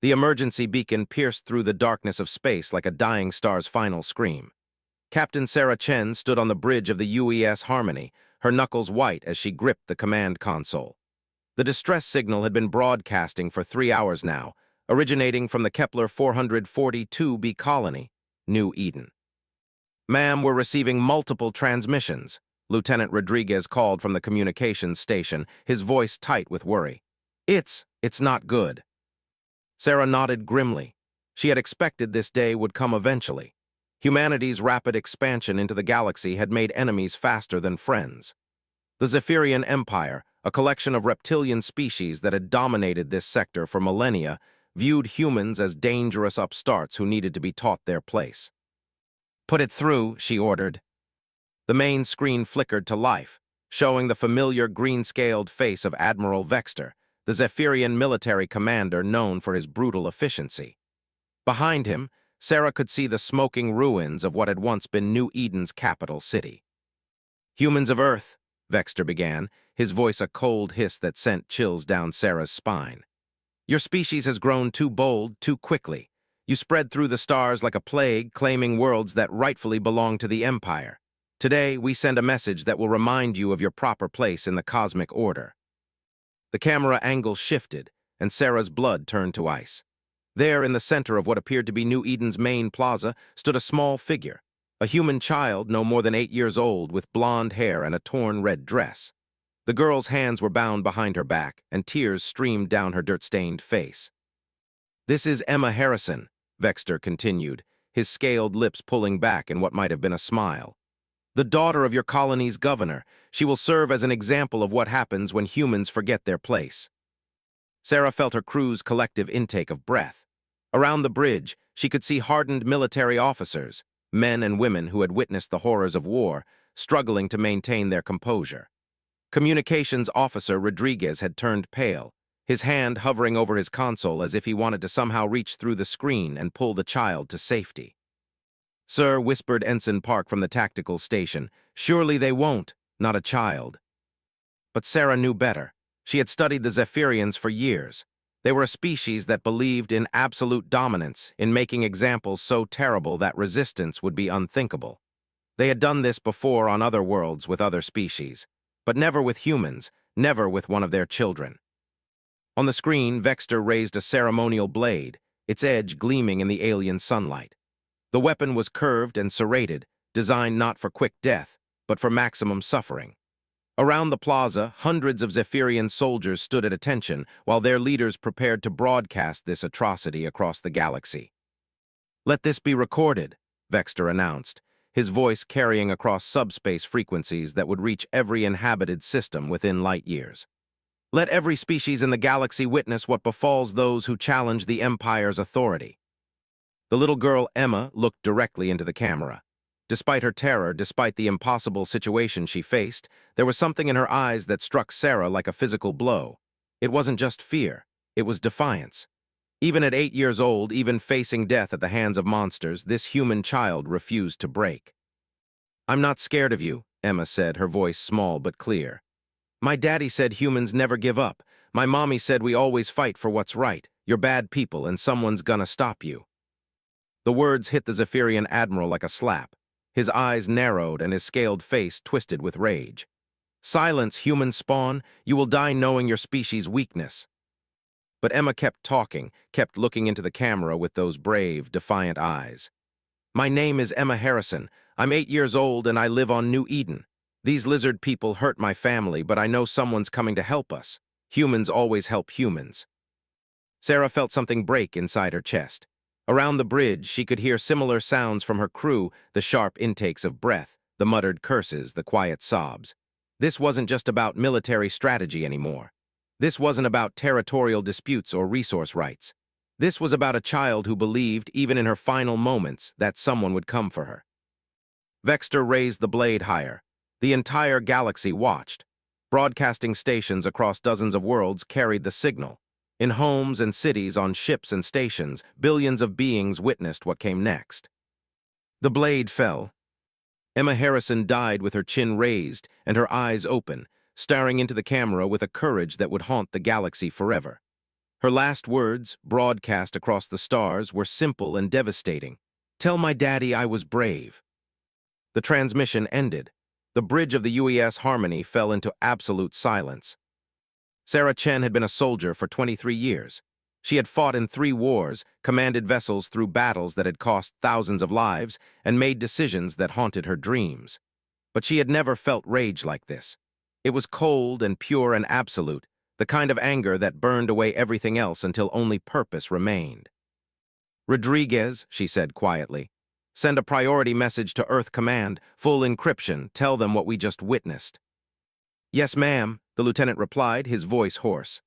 The emergency beacon pierced through the darkness of space like a dying star's final scream. Captain Sarah Chen stood on the bridge of the UES Harmony, her knuckles white as she gripped the command console. The distress signal had been broadcasting for 3 hours now, originating from the Kepler 442b colony, New Eden. "Ma'am, we're receiving multiple transmissions," Lieutenant Rodriguez called from the communications station, his voice tight with worry. It's not good." Sarah nodded grimly. She had expected this day would come eventually. Humanity's rapid expansion into the galaxy had made enemies faster than friends. The Zephyrian Empire, a collection of reptilian species that had dominated this sector for millennia, viewed humans as dangerous upstarts who needed to be taught their place. "Put it through," she ordered. The main screen flickered to life, showing the familiar green-scaled face of Admiral Vexter, the Zephyrian military commander known for his brutal efficiency. Behind him, Sarah could see the smoking ruins of what had once been New Eden's capital city. "Humans of Earth," Vexter began, his voice a cold hiss that sent chills down Sarah's spine. "Your species has grown too bold, too quickly. You spread through the stars like a plague, claiming worlds that rightfully belong to the Empire. Today, we send a message that will remind you of your proper place in the cosmic order." The camera angle shifted, and Sarah's blood turned to ice. There, in the center of what appeared to be New Eden's main plaza, stood a small figure, a human child no more than 8 years old with blonde hair and a torn red dress. The girl's hands were bound behind her back, and tears streamed down her dirt-stained face. "This is Emma Harrison," Vexter continued, his scaled lips pulling back in what might have been a smile. "The daughter of your colony's governor. She will serve as an example of what happens when humans forget their place." Sarah felt her crew's collective intake of breath. Around the bridge, she could see hardened military officers, men and women who had witnessed the horrors of war, struggling to maintain their composure. Communications Officer Rodriguez had turned pale, his hand hovering over his console as if he wanted to somehow reach through the screen and pull the child to safety. "Sir," whispered Ensign Park from the tactical station, "surely they won't, not a child." But Sarah knew better. She had studied the Zephyrians for years. They were a species that believed in absolute dominance, in making examples so terrible that resistance would be unthinkable. They had done this before on other worlds with other species, but never with humans, never with one of their children. On the screen, Vexter raised a ceremonial blade, its edge gleaming in the alien sunlight. The weapon was curved and serrated, designed not for quick death, but for maximum suffering. Around the plaza, hundreds of Zephyrian soldiers stood at attention while their leaders prepared to broadcast this atrocity across the galaxy. "Let this be recorded," Vexter announced, his voice carrying across subspace frequencies that would reach every inhabited system within light years. "Let every species in the galaxy witness what befalls those who challenge the Empire's authority." The little girl, Emma, looked directly into the camera. Despite her terror, despite the impossible situation she faced, there was something in her eyes that struck Sarah like a physical blow. It wasn't just fear, it was defiance. Even at 8 years old, even facing death at the hands of monsters, this human child refused to break. "I'm not scared of you," Emma said, her voice small but clear. "My daddy said humans never give up. My mommy said we always fight for what's right. You're bad people and someone's gonna stop you." The words hit the Zephyrian admiral like a slap. His eyes narrowed and his scaled face twisted with rage. "Silence, human spawn. You will die knowing your species' weakness." But Emma kept talking, kept looking into the camera with those brave, defiant eyes. "My name is Emma Harrison. I'm 8 years old and I live on New Eden. These lizard people hurt my family, but I know someone's coming to help us. Humans always help humans." Sarah felt something break inside her chest. Around the bridge, she could hear similar sounds from her crew, the sharp intakes of breath, the muttered curses, the quiet sobs. This wasn't just about military strategy anymore. This wasn't about territorial disputes or resource rights. This was about a child who believed, even in her final moments, that someone would come for her. Vexter raised the blade higher. The entire galaxy watched. Broadcasting stations across dozens of worlds carried the signal. In homes and cities, on ships and stations, billions of beings witnessed what came next. The blade fell. Emma Harrison died with her chin raised and her eyes open, staring into the camera with a courage that would haunt the galaxy forever. Her last words, broadcast across the stars, were simple and devastating. "Tell my daddy I was brave." The transmission ended. The bridge of the UES Harmony fell into absolute silence. Sarah Chen had been a soldier for 23 years. She had fought in 3 wars, commanded vessels through battles that had cost thousands of lives, and made decisions that haunted her dreams. But she had never felt rage like this. It was cold and pure and absolute, the kind of anger that burned away everything else until only purpose remained. "Rodriguez," she said quietly, "send a priority message to Earth Command, full encryption, tell them what we just witnessed." "Yes, ma'am," the lieutenant replied, his voice hoarse.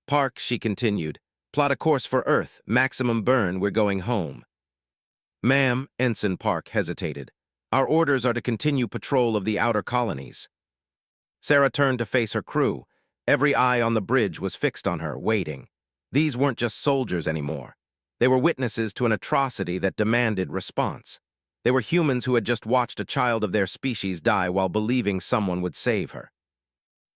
"Park," she continued, "plot a course for Earth, maximum burn, we're going home." "Ma'am," Ensign Park hesitated, "our orders are to continue patrol of the outer colonies." Sarah turned to face her crew. Every eye on the bridge was fixed on her, waiting. These weren't just soldiers anymore. They were witnesses to an atrocity that demanded response. They were humans who had just watched a child of their species die while believing someone would save her.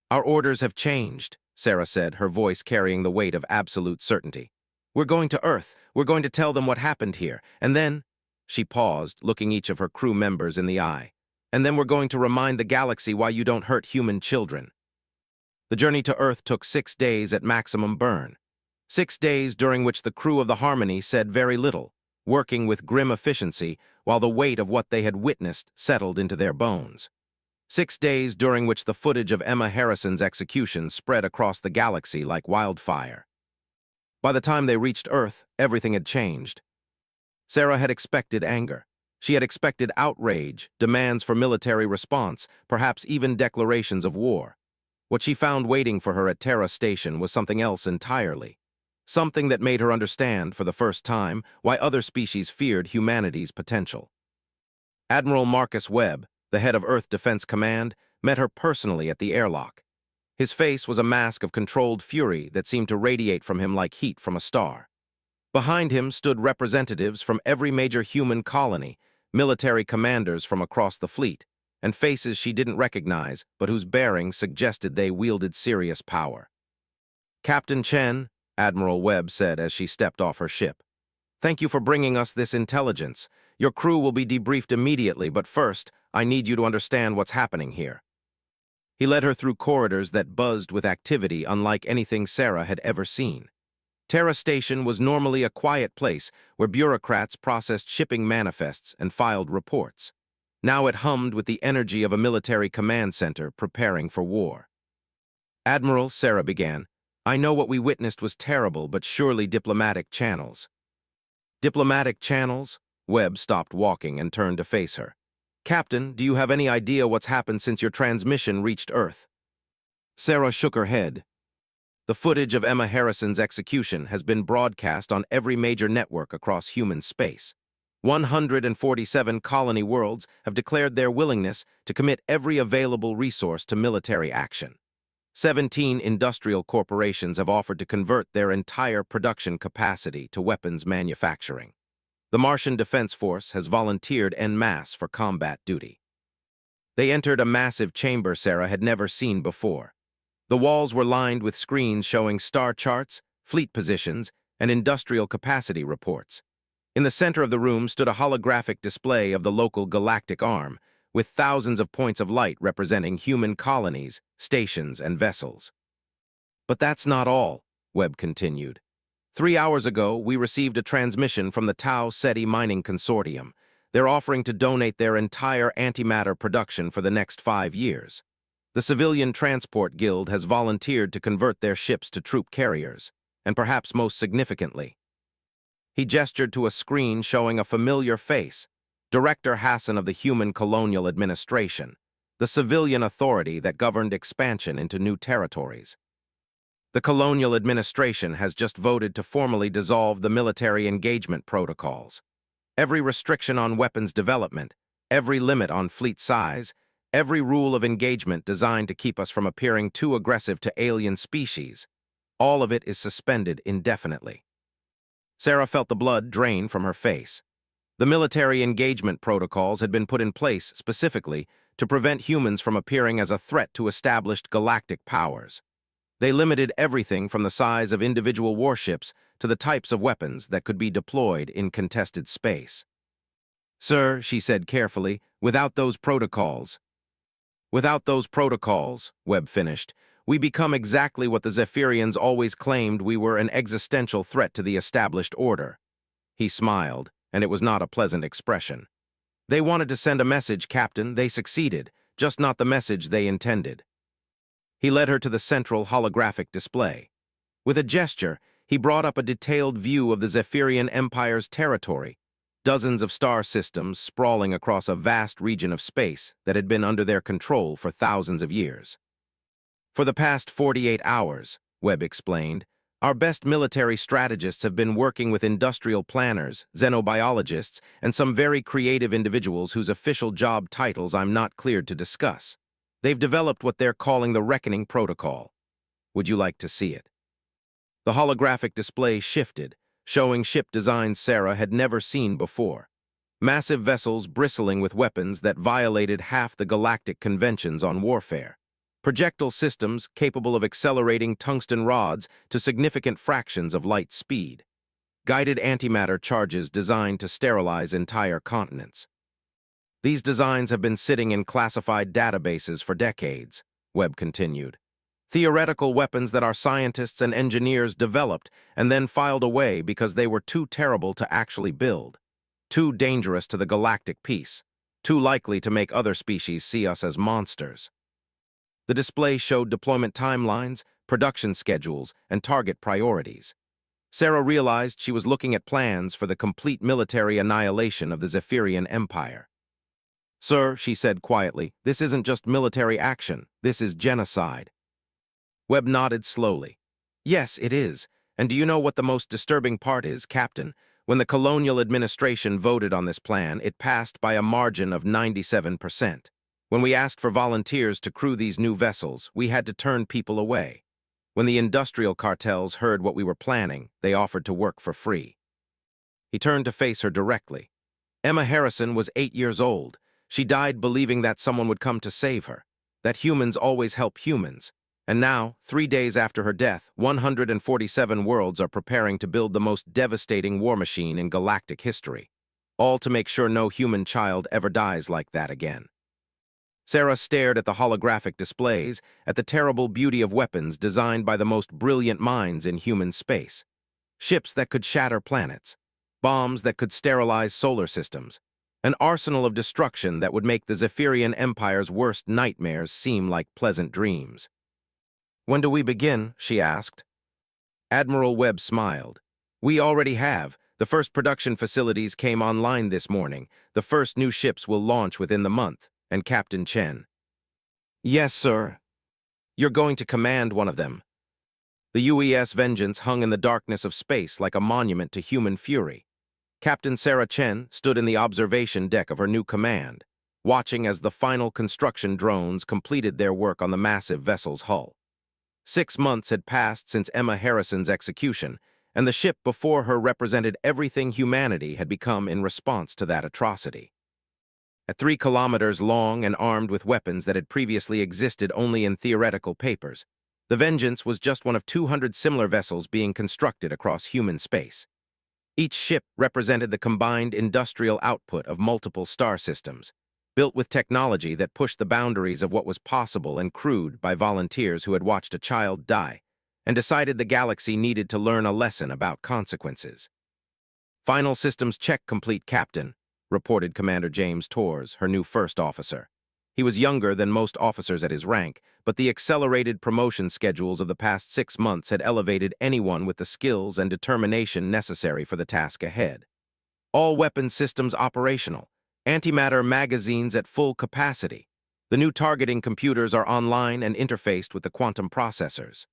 "Our orders have changed," Sarah said, her voice carrying the weight of absolute certainty. "We're going to Earth. We're going to tell them what happened here. And then—" She paused, looking each of her crew members in the eye. "And then we're going to remind the galaxy why you don't hurt human children." The journey to Earth took 6 days at maximum burn. 6 days during which the crew of the Harmony said very little, working with grim efficiency while the weight of what they had witnessed settled into their bones. 6 days during which the footage of Emma Harrison's execution spread across the galaxy like wildfire. By the time they reached Earth, everything had changed. Sarah had expected anger. She had expected outrage, demands for military response, perhaps even declarations of war. What she found waiting for her at Terra Station was something else entirely. Something that made her understand, for the first time, why other species feared humanity's potential. Admiral Marcus Webb, the head of Earth Defense Command, met her personally at the airlock. His face was a mask of controlled fury that seemed to radiate from him like heat from a star. Behind him stood representatives from every major human colony, military commanders from across the fleet, and faces she didn't recognize, but whose bearing suggested they wielded serious power. "Captain Chen," Admiral Webb said as she stepped off her ship, "thank you for bringing us this intelligence. Your crew will be debriefed immediately, but first, I need you to understand what's happening here." He led her through corridors that buzzed with activity unlike anything Sarah had ever seen. Terra Station was normally a quiet place where bureaucrats processed shipping manifests and filed reports. Now it hummed with the energy of a military command center preparing for war. "Admiral," Sarah began, "I know what we witnessed was terrible, but surely diplomatic channels." "Diplomatic channels?" Webb stopped walking and turned to face her. "Captain, do you have any idea what's happened since your transmission reached Earth?" Sarah shook her head. "The footage of Emma Harrison's execution has been broadcast on every major network across human space. 147 colony worlds have declared their willingness to commit every available resource to military action. 17 industrial corporations have offered to convert their entire production capacity to weapons manufacturing. The Martian Defense Force has volunteered en masse for combat duty." They entered a massive chamber Sarah had never seen before. The walls were lined with screens showing star charts, fleet positions, and industrial capacity reports. In the center of the room stood a holographic display of the local Galactic arm, with thousands of points of light representing human colonies, stations, and vessels. "But that's not all," Webb continued. 3 hours ago, we received a transmission from the Tau Ceti Mining Consortium. They're offering to donate their entire antimatter production for the next 5 years. The Civilian Transport Guild has volunteered to convert their ships to troop carriers, and perhaps most significantly. He gestured to a screen showing a familiar face, Director Hassan of the Human Colonial Administration, the civilian authority that governed expansion into new territories. The Colonial Administration has just voted to formally dissolve the military engagement protocols. Every restriction on weapons development, every limit on fleet size, every rule of engagement designed to keep us from appearing too aggressive to alien species, all of it is suspended indefinitely. Sarah felt the blood drain from her face. The military engagement protocols had been put in place specifically to prevent humans from appearing as a threat to established galactic powers. They limited everything from the size of individual warships to the types of weapons that could be deployed in contested space. "Sir," she said carefully, Without those protocols, Webb finished, we become exactly what the Zephyrians always claimed we were, an existential threat to the established order." He smiled, and it was not a pleasant expression. "They wanted to send a message, Captain. They succeeded, just not the message they intended." He led her to the central holographic display. With a gesture, he brought up a detailed view of the Zephyrian Empire's territory, dozens of star systems sprawling across a vast region of space that had been under their control for thousands of years. "For the past 48 hours, Webb explained, our best military strategists have been working with industrial planners, xenobiologists, and some very creative individuals whose official job titles I'm not cleared to discuss. They've developed what they're calling the Reckoning Protocol. Would you like to see it?" The holographic display shifted, showing ship designs Sarah had never seen before. Massive vessels bristling with weapons that violated half the galactic conventions on warfare. Projectile systems capable of accelerating tungsten rods to significant fractions of light speed. Guided antimatter charges designed to sterilize entire continents. "These designs have been sitting in classified databases for decades," Webb continued. "Theoretical weapons that our scientists and engineers developed and then filed away because they were too terrible to actually build, too dangerous to the galactic peace, too likely to make other species see us as monsters." The display showed deployment timelines, production schedules, and target priorities. Sarah realized she was looking at plans for the complete military annihilation of the Zephyrian Empire. "Sir," she said quietly, "this isn't just military action, this is genocide." Webb nodded slowly. "Yes, it is. And do you know what the most disturbing part is, Captain? When the colonial administration voted on this plan, it passed by a margin of 97%. When we asked for volunteers to crew these new vessels, we had to turn people away. When the industrial cartels heard what we were planning, they offered to work for free." He turned to face her directly. Emma Harrison was 8 years old. She died believing that someone would come to save her, that humans always help humans. And now, 3 days after her death, 147 worlds are preparing to build the most devastating war machine in galactic history, all to make sure no human child ever dies like that again. Sarah stared at the holographic displays, at the terrible beauty of weapons designed by the most brilliant minds in human space. Ships that could shatter planets, bombs that could sterilize solar systems, an arsenal of destruction that would make the Zephyrian Empire's worst nightmares seem like pleasant dreams. "When do we begin?" she asked. Admiral Webb smiled. "We already have. The first production facilities came online this morning. The first new ships will launch within the month." And Captain Chen, "Yes, sir. You're going to command one of them." The UES Vengeance hung in the darkness of space like a monument to human fury. Captain Sarah Chen stood in the observation deck of her new command, watching as the final construction drones completed their work on the massive vessel's hull. 6 months had passed since Emma Harrison's execution, and the ship before her represented everything humanity had become in response to that atrocity. At 3 kilometers long and armed with weapons that had previously existed only in theoretical papers, the Vengeance was just one of 200 similar vessels being constructed across human space. Each ship represented the combined industrial output of multiple star systems, built with technology that pushed the boundaries of what was possible and crewed by volunteers who had watched a child die and decided the galaxy needed to learn a lesson about consequences. "Final systems check complete, Captain," reported Commander James Torres, her new first officer. He was younger than most officers at his rank, but the accelerated promotion schedules of the past 6 months had elevated anyone with the skills and determination necessary for the task ahead. "All weapon systems operational. Antimatter magazines at full capacity. The new targeting computers are online and interfaced with the quantum processors."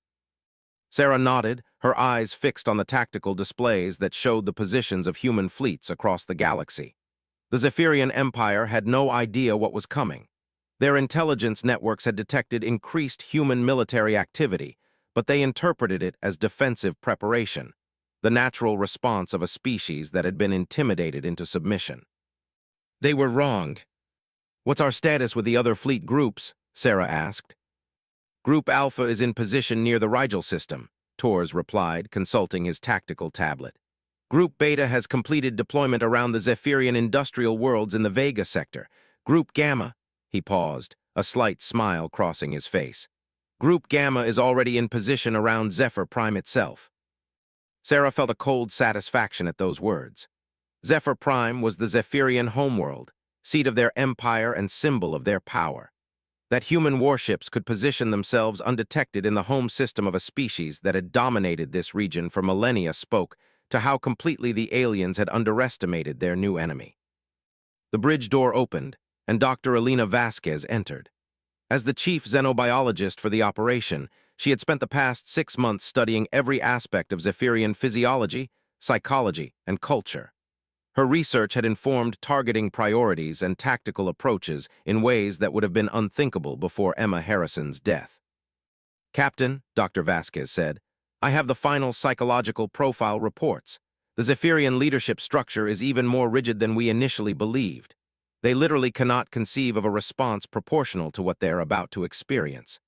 Sarah nodded, her eyes fixed on the tactical displays that showed the positions of human fleets across the galaxy. The Zephyrian Empire had no idea what was coming. Their intelligence networks had detected increased human military activity, but they interpreted it as defensive preparation, the natural response of a species that had been intimidated into submission. "They were wrong." "What's our status with the other fleet groups?" Sarah asked. Group Alpha is in position near the Rigel system, Torres replied, consulting his tactical tablet. Group Beta has completed deployment around the Zephyrian industrial worlds in the Vega sector. Group Gamma, he paused, a slight smile crossing his face. Group Gamma is already in position around Zephyr Prime itself. Sarah felt a cold satisfaction at those words. Zephyr Prime was the Zephyrian homeworld, seat of their empire and symbol of their power. That human warships could position themselves undetected in the home system of a species that had dominated this region for millennia spoke to how completely the aliens had underestimated their new enemy. The bridge door opened, and Dr. Elena Vasquez entered. As the chief xenobiologist for the operation, she had spent the past 6 months studying every aspect of Zephyrian physiology, psychology, and culture. Her research had informed targeting priorities and tactical approaches in ways that would have been unthinkable before Emma Harrison's death. "Captain," Dr. Vasquez said, "I have the final psychological profile reports. The Zephyrian leadership structure is even more rigid than we initially believed. They literally cannot conceive of a response proportional to what they're about to experience.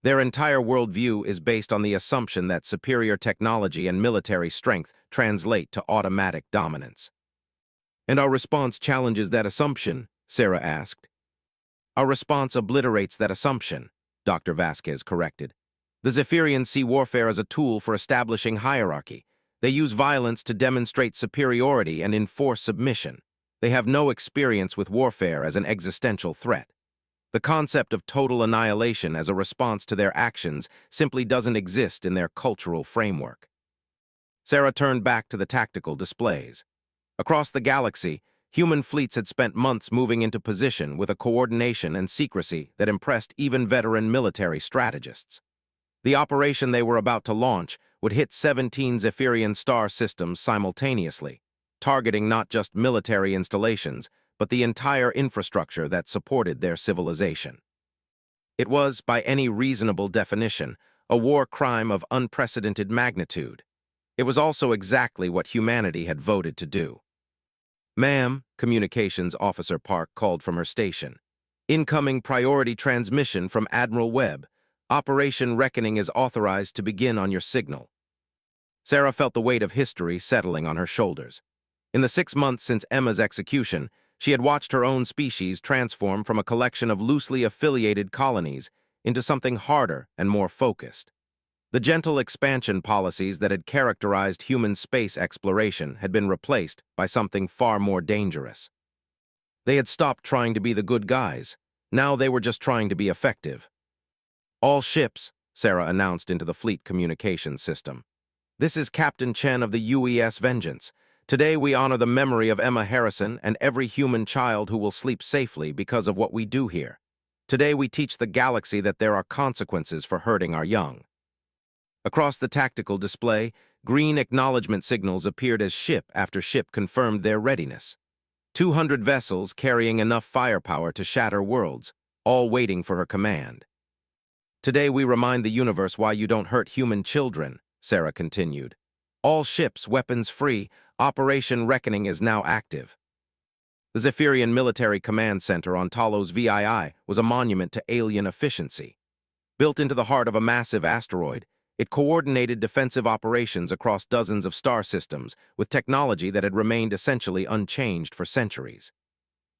Their entire worldview is based on the assumption that superior technology and military strength translate to automatic dominance." "And our response challenges that assumption?" Sarah asked. "Our response obliterates that assumption," Dr. Vasquez corrected. "The Zephyrians see warfare as a tool for establishing hierarchy. They use violence to demonstrate superiority and enforce submission. They have no experience with warfare as an existential threat. The concept of total annihilation as a response to their actions simply doesn't exist in their cultural framework." Sarah turned back to the tactical displays. Across the galaxy, human fleets had spent months moving into position with a coordination and secrecy that impressed even veteran military strategists. The operation they were about to launch would hit 17 Zephyrian star systems simultaneously, targeting not just military installations, but the entire infrastructure that supported their civilization. It was, by any reasonable definition, a war crime of unprecedented magnitude. It was also exactly what humanity had voted to do. "Ma'am," Communications Officer Park called from her station. "Incoming priority transmission from Admiral Webb. Operation Reckoning is authorized to begin on your signal." Sarah felt the weight of history settling on her shoulders. In the 6 months since Emma's execution, she had watched her own species transform from a collection of loosely affiliated colonies into something harder and more focused. The gentle expansion policies that had characterized human space exploration had been replaced by something far more dangerous. They had stopped trying to be the good guys. Now they were just trying to be effective. "All ships," Sarah announced into the fleet communications system. "This is Captain Chen of the UES Vengeance. Today we honor the memory of Emma Harrison and every human child who will sleep safely because of what we do here. Today we teach the galaxy that there are consequences for hurting our young." Across the tactical display, green acknowledgement signals appeared as ship after ship confirmed their readiness. 200 vessels carrying enough firepower to shatter worlds, all waiting for her command. "Today we remind the universe why you don't hurt human children," Sarah continued. "All ships, weapons free, Operation Reckoning is now active." The Zephyrian Military Command Center on Talos VII was a monument to alien efficiency. Built into the heart of a massive asteroid, it coordinated defensive operations across dozens of star systems with technology that had remained essentially unchanged for centuries.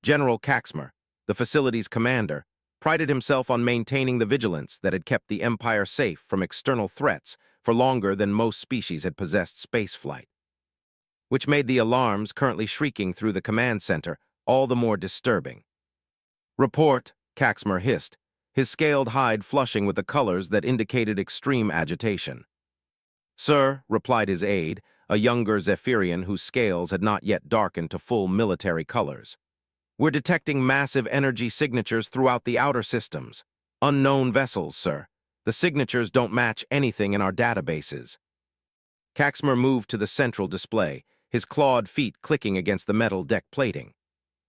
General Caxmer, the facility's commander, prided himself on maintaining the vigilance that had kept the Empire safe from external threats for longer than most species had possessed spaceflight. Which made the alarms currently shrieking through the command center all the more disturbing. "Report," Caxmer hissed, his scaled hide flushing with the colors that indicated extreme agitation. "Sir," replied his aide, a younger Zephyrian whose scales had not yet darkened to full military colors. "We're detecting massive energy signatures throughout the outer systems. Unknown vessels, sir. The signatures don't match anything in our databases." Caxmer moved to the central display, his clawed feet clicking against the metal deck plating.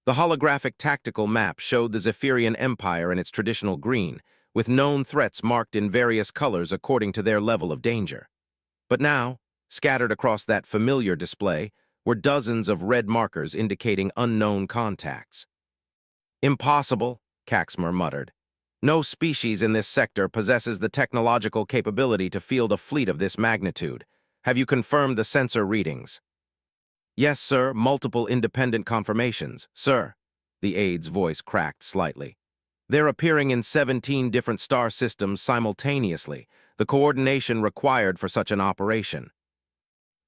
The holographic tactical map showed the Zephyrian Empire in its traditional green, with known threats marked in various colors according to their level of danger. But now, scattered across that familiar display, were dozens of red markers indicating unknown contacts. "Impossible," Caxmer muttered. No species in this sector possesses the technological capability to field a fleet of this magnitude. Have you confirmed the sensor readings? Yes, sir, multiple independent confirmations, sir. The aide's voice cracked slightly. They're appearing in 17 different star systems simultaneously, the coordination required for such an operation.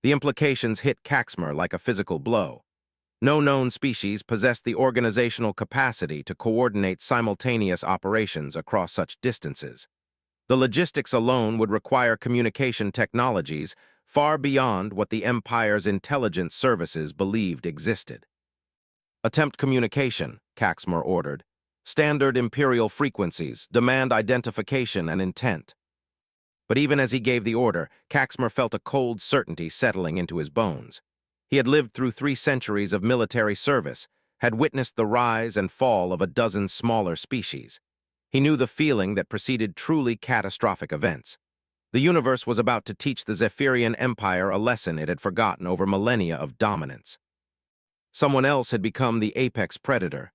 The implications hit Caxmer like a physical blow. No known species possess the organizational capacity to coordinate simultaneous operations across such distances. The logistics alone would require communication technologies far beyond what the Empire's intelligence services believed existed. Attempt communication, Caxmer ordered. Standard Imperial frequencies, demand identification and intent. But even as he gave the order, Caxmer felt a cold certainty settling into his bones. He had lived through 3 centuries of military service, had witnessed the rise and fall of a dozen smaller species. He knew the feeling that preceded truly catastrophic events. The universe was about to teach the Zephyrian Empire a lesson it had forgotten over millennia of dominance. Someone else had become the apex predator.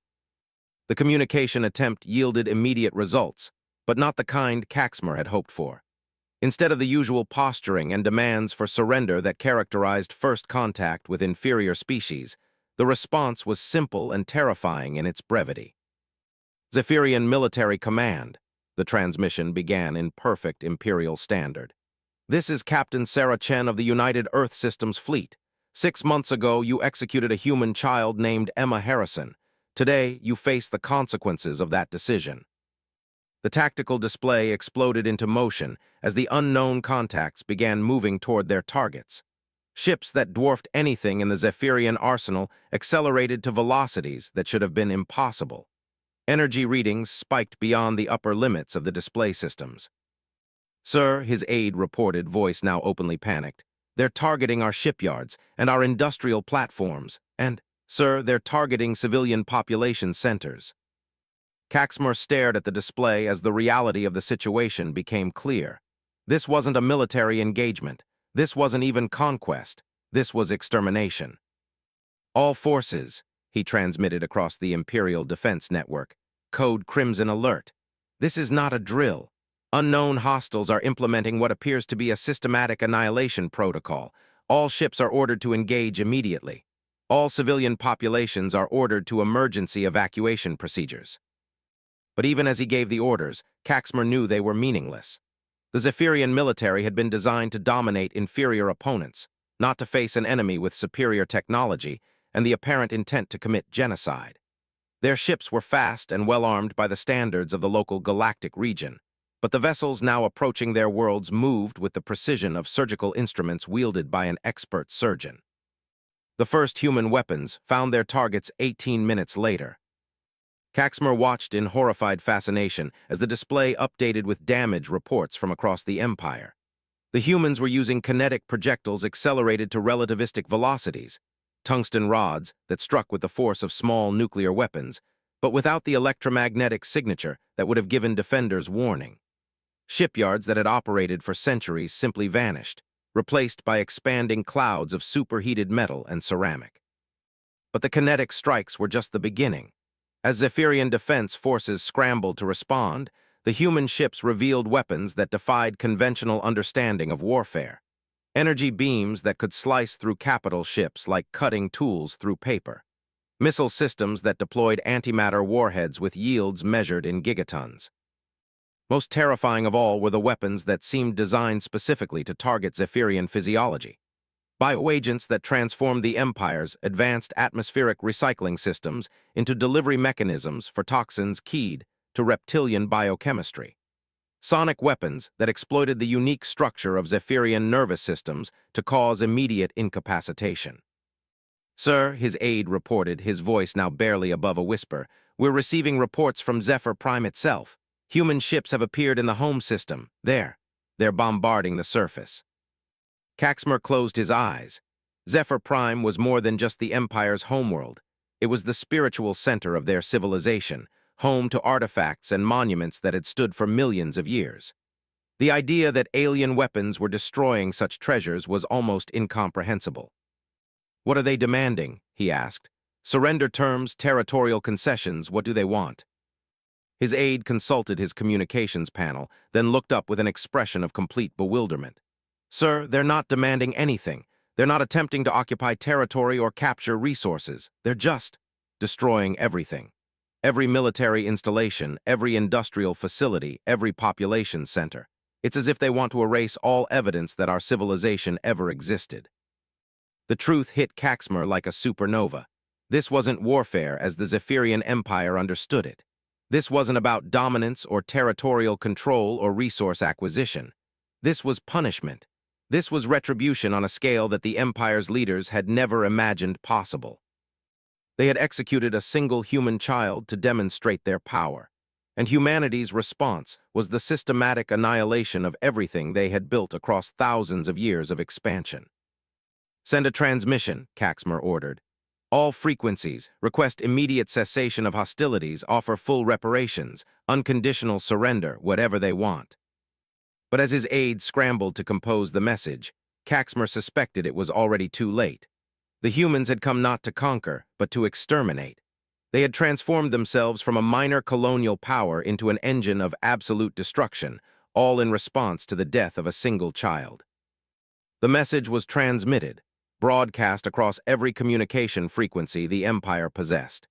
The communication attempt yielded immediate results, but not the kind Caxmer had hoped for. Instead of the usual posturing and demands for surrender that characterized first contact with inferior species, the response was simple and terrifying in its brevity. Zephyrian Military Command. The transmission began in perfect Imperial standard. This is Captain Sarah Chen of the United Earth Systems Fleet. 6 months ago, you executed a human child named Emma Harrison. Today, you face the consequences of that decision. The tactical display exploded into motion as the unknown contacts began moving toward their targets. Ships that dwarfed anything in the Zephyrian arsenal accelerated to velocities that should have been impossible. Energy readings spiked beyond the upper limits of the display systems. Sir, his aide reported, voice now openly panicked. They're targeting our shipyards and our industrial platforms, and, sir, they're targeting civilian population centers. Caxmer stared at the display as the reality of the situation became clear. This wasn't a military engagement. This wasn't even conquest. This was extermination. All forces, he transmitted across the Imperial Defense Network. Code Crimson Alert. This is not a drill. Unknown hostiles are implementing what appears to be a systematic annihilation protocol. All ships are ordered to engage immediately. All civilian populations are ordered to emergency evacuation procedures. But even as he gave the orders, Caxmer knew they were meaningless. The Zephyrian military had been designed to dominate inferior opponents, not to face an enemy with superior technology and the apparent intent to commit genocide. Their ships were fast and well-armed by the standards of the local Galactic region, but the vessels now approaching their worlds moved with the precision of surgical instruments wielded by an expert surgeon. The first human weapons found their targets 18 minutes later. Caxmer watched in horrified fascination as the display updated with damage reports from across the Empire. The humans were using kinetic projectiles accelerated to relativistic velocities, tungsten rods that struck with the force of small nuclear weapons, but without the electromagnetic signature that would have given defenders warning. Shipyards that had operated for centuries simply vanished, replaced by expanding clouds of superheated metal and ceramic. But the kinetic strikes were just the beginning. As Zephyrian defense forces scrambled to respond, the human ships revealed weapons that defied conventional understanding of warfare. Energy beams that could slice through capital ships like cutting tools through paper. Missile systems that deployed antimatter warheads with yields measured in gigatons. Most terrifying of all were the weapons that seemed designed specifically to target Zephyrian physiology. Bioagents that transformed the Empire's advanced atmospheric recycling systems into delivery mechanisms for toxins keyed to reptilian biochemistry. Sonic weapons that exploited the unique structure of Zephyrian nervous systems to cause immediate incapacitation. Sir, his aide reported, his voice now barely above a whisper, we're receiving reports from Zephyr Prime itself. Human ships have appeared in the home system. They're bombarding the surface. Caxmer closed his eyes. Zephyr Prime was more than just the Empire's homeworld. It was the spiritual center of their civilization, home to artifacts and monuments that had stood for millions of years. The idea that alien weapons were destroying such treasures was almost incomprehensible. What are they demanding? He asked. Surrender terms, territorial concessions, what do they want? His aide consulted his communications panel, then looked up with an expression of complete bewilderment. "Sir, they're not demanding anything. They're not attempting to occupy territory or capture resources. They're just destroying everything. Every military installation, every industrial facility, every population center. It's as if they want to erase all evidence that our civilization ever existed." The truth hit Caxmer like a supernova. This wasn't warfare as the Zephyrian Empire understood it. This wasn't about dominance or territorial control or resource acquisition. This was punishment. This was retribution on a scale that the Empire's leaders had never imagined possible. They had executed a single human child to demonstrate their power, and humanity's response was the systematic annihilation of everything they had built across thousands of years of expansion. "Send a transmission," Caxmer ordered. "All frequencies, request immediate cessation of hostilities, offer full reparations, unconditional surrender, whatever they want." But as his aide scrambled to compose the message, Caxmer suspected it was already too late. The humans had come not to conquer, but to exterminate. They had transformed themselves from a minor colonial power into an engine of absolute destruction, all in response to the death of a single child. The message was transmitted, broadcast across every communication frequency the Empire possessed.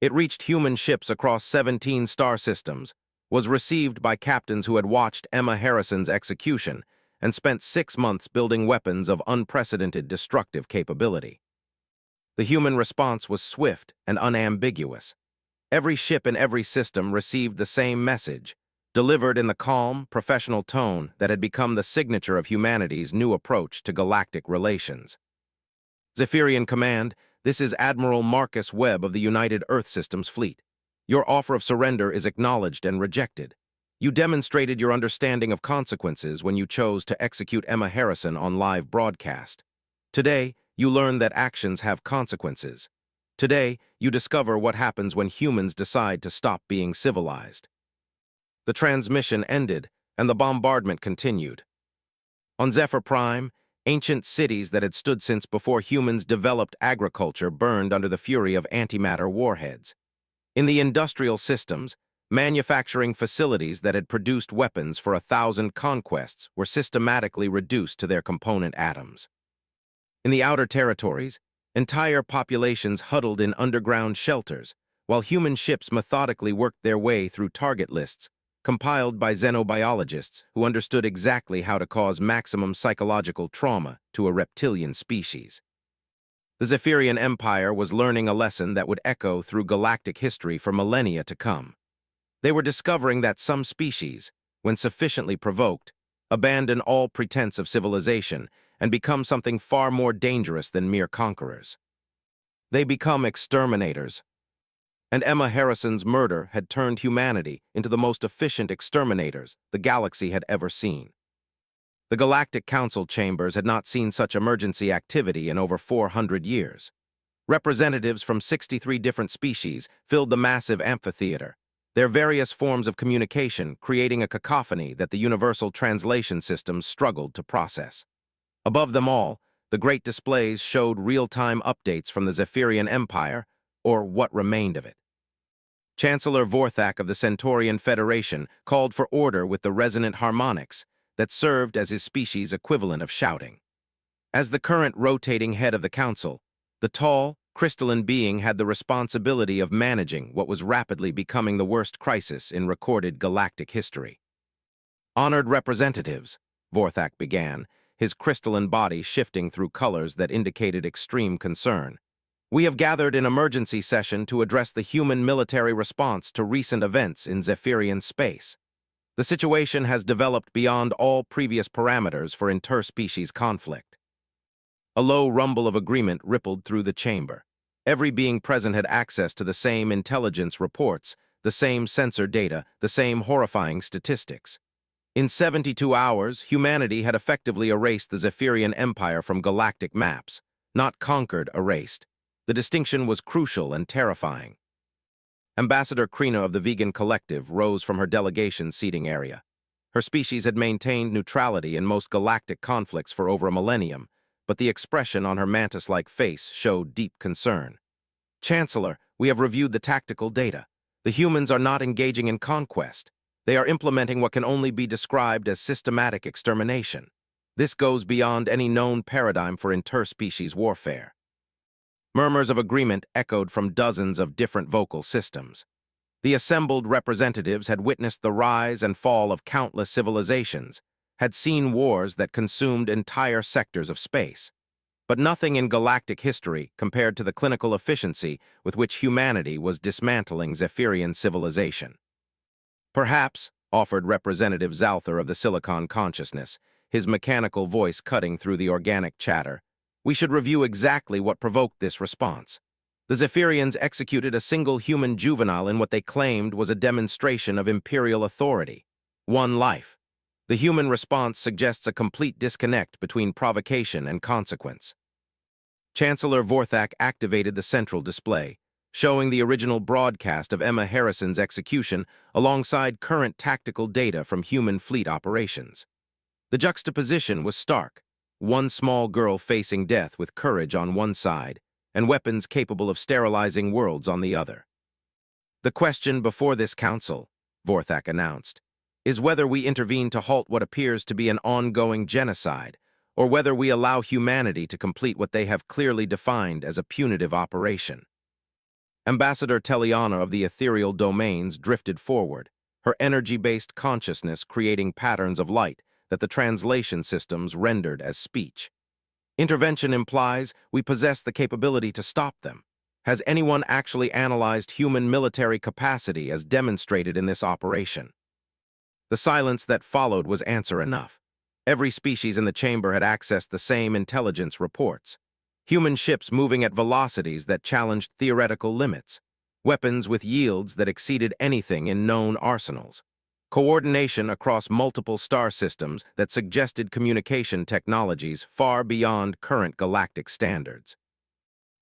It reached human ships across 17 star systems, was received by captains who had watched Emma Harrison's execution and spent 6 months building weapons of unprecedented destructive capability. The human response was swift and unambiguous. Every ship in every system received the same message, delivered in the calm, professional tone that had become the signature of humanity's new approach to galactic relations. "Zephyrian Command, this is Admiral Marcus Webb of the United Earth Systems Fleet. Your offer of surrender is acknowledged and rejected. You demonstrated your understanding of consequences when you chose to execute Emma Harrison on live broadcast. Today, you learn that actions have consequences. Today, you discover what happens when humans decide to stop being civilized." The transmission ended, and the bombardment continued. On Zephyr Prime, ancient cities that had stood since before humans developed agriculture burned under the fury of antimatter warheads. In the industrial systems, manufacturing facilities that had produced weapons for 1,000 conquests were systematically reduced to their component atoms. In the outer territories, entire populations huddled in underground shelters, while human ships methodically worked their way through target lists, compiled by xenobiologists who understood exactly how to cause maximum psychological trauma to a reptilian species. The Zephyrian Empire was learning a lesson that would echo through galactic history for millennia to come. They were discovering that some species, when sufficiently provoked, abandon all pretense of civilization and become something far more dangerous than mere conquerors. They become exterminators. And Emma Harrison's murder had turned humanity into the most efficient exterminators the galaxy had ever seen. The Galactic Council chambers had not seen such emergency activity in over 400 years. Representatives from 63 different species filled the massive amphitheater, their various forms of communication creating a cacophony that the universal translation systems struggled to process. Above them all, the great displays showed real-time updates from the Zephyrian Empire, or what remained of it. Chancellor Vorthak of the Centaurian Federation called for order with the resonant harmonics that served as his species' equivalent of shouting. As the current rotating head of the council, the tall, crystalline being had the responsibility of managing what was rapidly becoming the worst crisis in recorded galactic history. "Honored representatives," Vorthak began, his crystalline body shifting through colors that indicated extreme concern. "We have gathered in emergency session to address the human military response to recent events in Zephyrian space. The situation has developed beyond all previous parameters for interspecies conflict." A low rumble of agreement rippled through the chamber. Every being present had access to the same intelligence reports, the same sensor data, the same horrifying statistics. In 72 hours, humanity had effectively erased the Zephyrian Empire from galactic maps. Not conquered, erased. The distinction was crucial and terrifying. Ambassador Krina of the Vegan Collective rose from her delegation's seating area. Her species had maintained neutrality in most galactic conflicts for over a millennium, but the expression on her mantis-like face showed deep concern. "Chancellor, we have reviewed the tactical data. The humans are not engaging in conquest. They are implementing what can only be described as systematic extermination. This goes beyond any known paradigm for interspecies warfare. Murmurs of agreement echoed from dozens of different vocal systems. The assembled representatives had witnessed the rise and fall of countless civilizations, had seen wars that consumed entire sectors of space. But nothing in galactic history compared to the clinical efficiency with which humanity was dismantling Zephyrian civilization. Perhaps, offered Representative Zalthar of the Silicon Consciousness, his mechanical voice cutting through the organic chatter, we should review exactly what provoked this response. The Zephyrians executed a single human juvenile in what they claimed was a demonstration of imperial authority. One life. The human response suggests a complete disconnect between provocation and consequence. Chancellor Vorthak activated the central display, showing the original broadcast of Emma Harrison's execution alongside current tactical data from human fleet operations. The juxtaposition was stark. One small girl facing death with courage on one side, and weapons capable of sterilizing worlds on the other. The question before this council, Vorthak announced, is whether we intervene to halt what appears to be an ongoing genocide, or whether we allow humanity to complete what they have clearly defined as a punitive operation. Ambassador Teliana of the ethereal domains drifted forward, her energy-based consciousness creating patterns of light that the translation systems rendered as speech. Intervention implies we possess the capability to stop them. Has anyone actually analyzed human military capacity as demonstrated in this operation? The silence that followed was answer enough. Every species in the chamber had accessed the same intelligence reports. Human ships moving at velocities that challenged theoretical limits. Weapons with yields that exceeded anything in known arsenals. Coordination across multiple star systems that suggested communication technologies far beyond current galactic standards.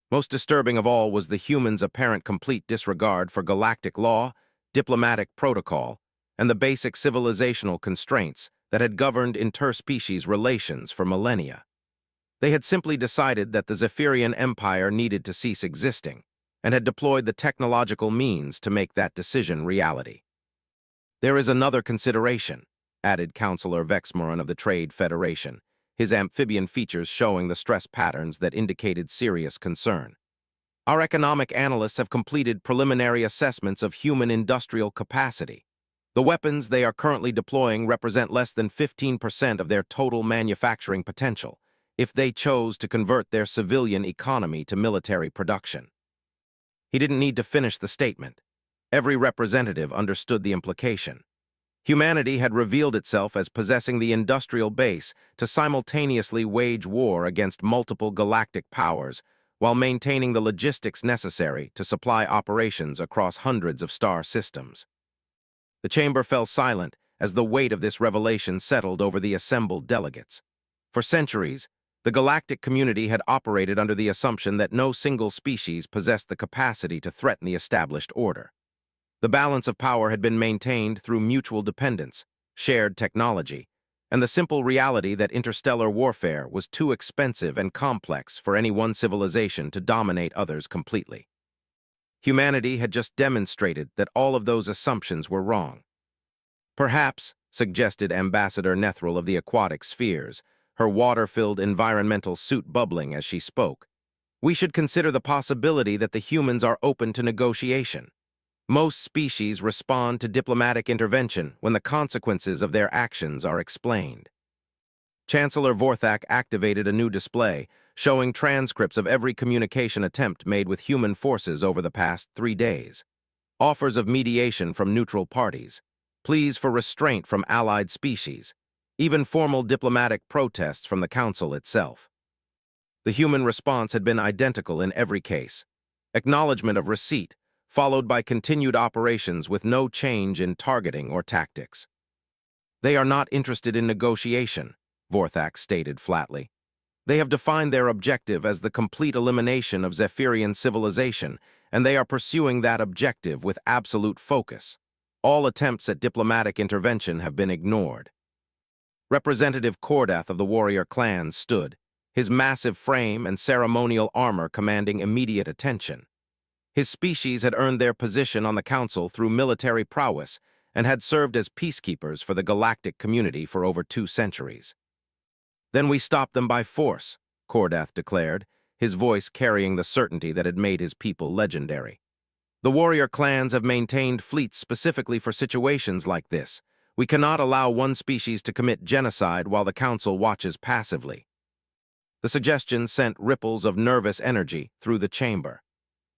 Most disturbing of all was the humans' apparent complete disregard for galactic law, diplomatic protocol, and the basic civilizational constraints that had governed interspecies relations for millennia. They had simply decided that the Zephyrian Empire needed to cease existing, and had deployed the technological means to make that decision reality. There is another consideration, added Councillor Vexmoran of the Trade Federation, his amphibian features showing the stress patterns that indicated serious concern. Our economic analysts have completed preliminary assessments of human industrial capacity. The weapons they are currently deploying represent less than 15% of their total manufacturing potential, if they chose to convert their civilian economy to military production. He didn't need to finish the statement. Every representative understood the implication. Humanity had revealed itself as possessing the industrial base to simultaneously wage war against multiple galactic powers while maintaining the logistics necessary to supply operations across hundreds of star systems. The chamber fell silent as the weight of this revelation settled over the assembled delegates. For centuries, the galactic community had operated under the assumption that no single species possessed the capacity to threaten the established order. The balance of power had been maintained through mutual dependence, shared technology, and the simple reality that interstellar warfare was too expensive and complex for any one civilization to dominate others completely. Humanity had just demonstrated that all of those assumptions were wrong. Perhaps, suggested Ambassador Nethril of the aquatic spheres, her water-filled environmental suit bubbling as she spoke, we should consider the possibility that the humans are open to negotiation. Most species respond to diplomatic intervention when the consequences of their actions are explained. Chancellor Vorthak activated a new display, showing transcripts of every communication attempt made with human forces over the past 3 days. Offers of mediation from neutral parties, pleas for restraint from allied species, even formal diplomatic protests from the Council itself. The human response had been identical in every case. Acknowledgement of receipt, followed by continued operations with no change in targeting or tactics. They are not interested in negotiation, Vorthak stated flatly. They have defined their objective as the complete elimination of Zephyrian civilization, and they are pursuing that objective with absolute focus. All attempts at diplomatic intervention have been ignored. Representative Kordath of the warrior clans stood, his massive frame and ceremonial armor commanding immediate attention. His species had earned their position on the Council through military prowess and had served as peacekeepers for the galactic community for over 2 centuries. "Then we stopped them by force," Cordath declared, his voice carrying the certainty that had made his people legendary. "The warrior clans have maintained fleets specifically for situations like this. We cannot allow one species to commit genocide while the Council watches passively." The suggestion sent ripples of nervous energy through the chamber.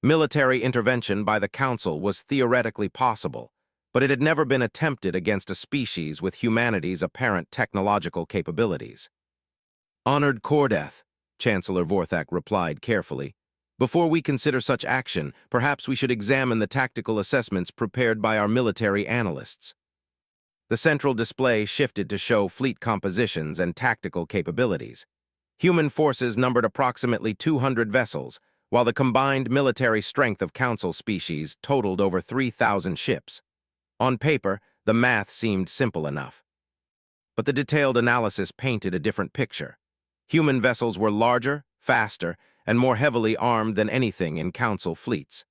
Military intervention by the Council was theoretically possible, but it had never been attempted against a species with humanity's apparent technological capabilities. "Honored Cordath," Chancellor Vorthak replied carefully, "before we consider such action, perhaps we should examine the tactical assessments prepared by our military analysts." The central display shifted to show fleet compositions and tactical capabilities. Human forces numbered approximately 200 vessels, while the combined military strength of Council species totaled over 3,000 ships. On paper, the math seemed simple enough. But the detailed analysis painted a different picture. Human vessels were larger, faster, and more heavily armed than anything in Council fleets.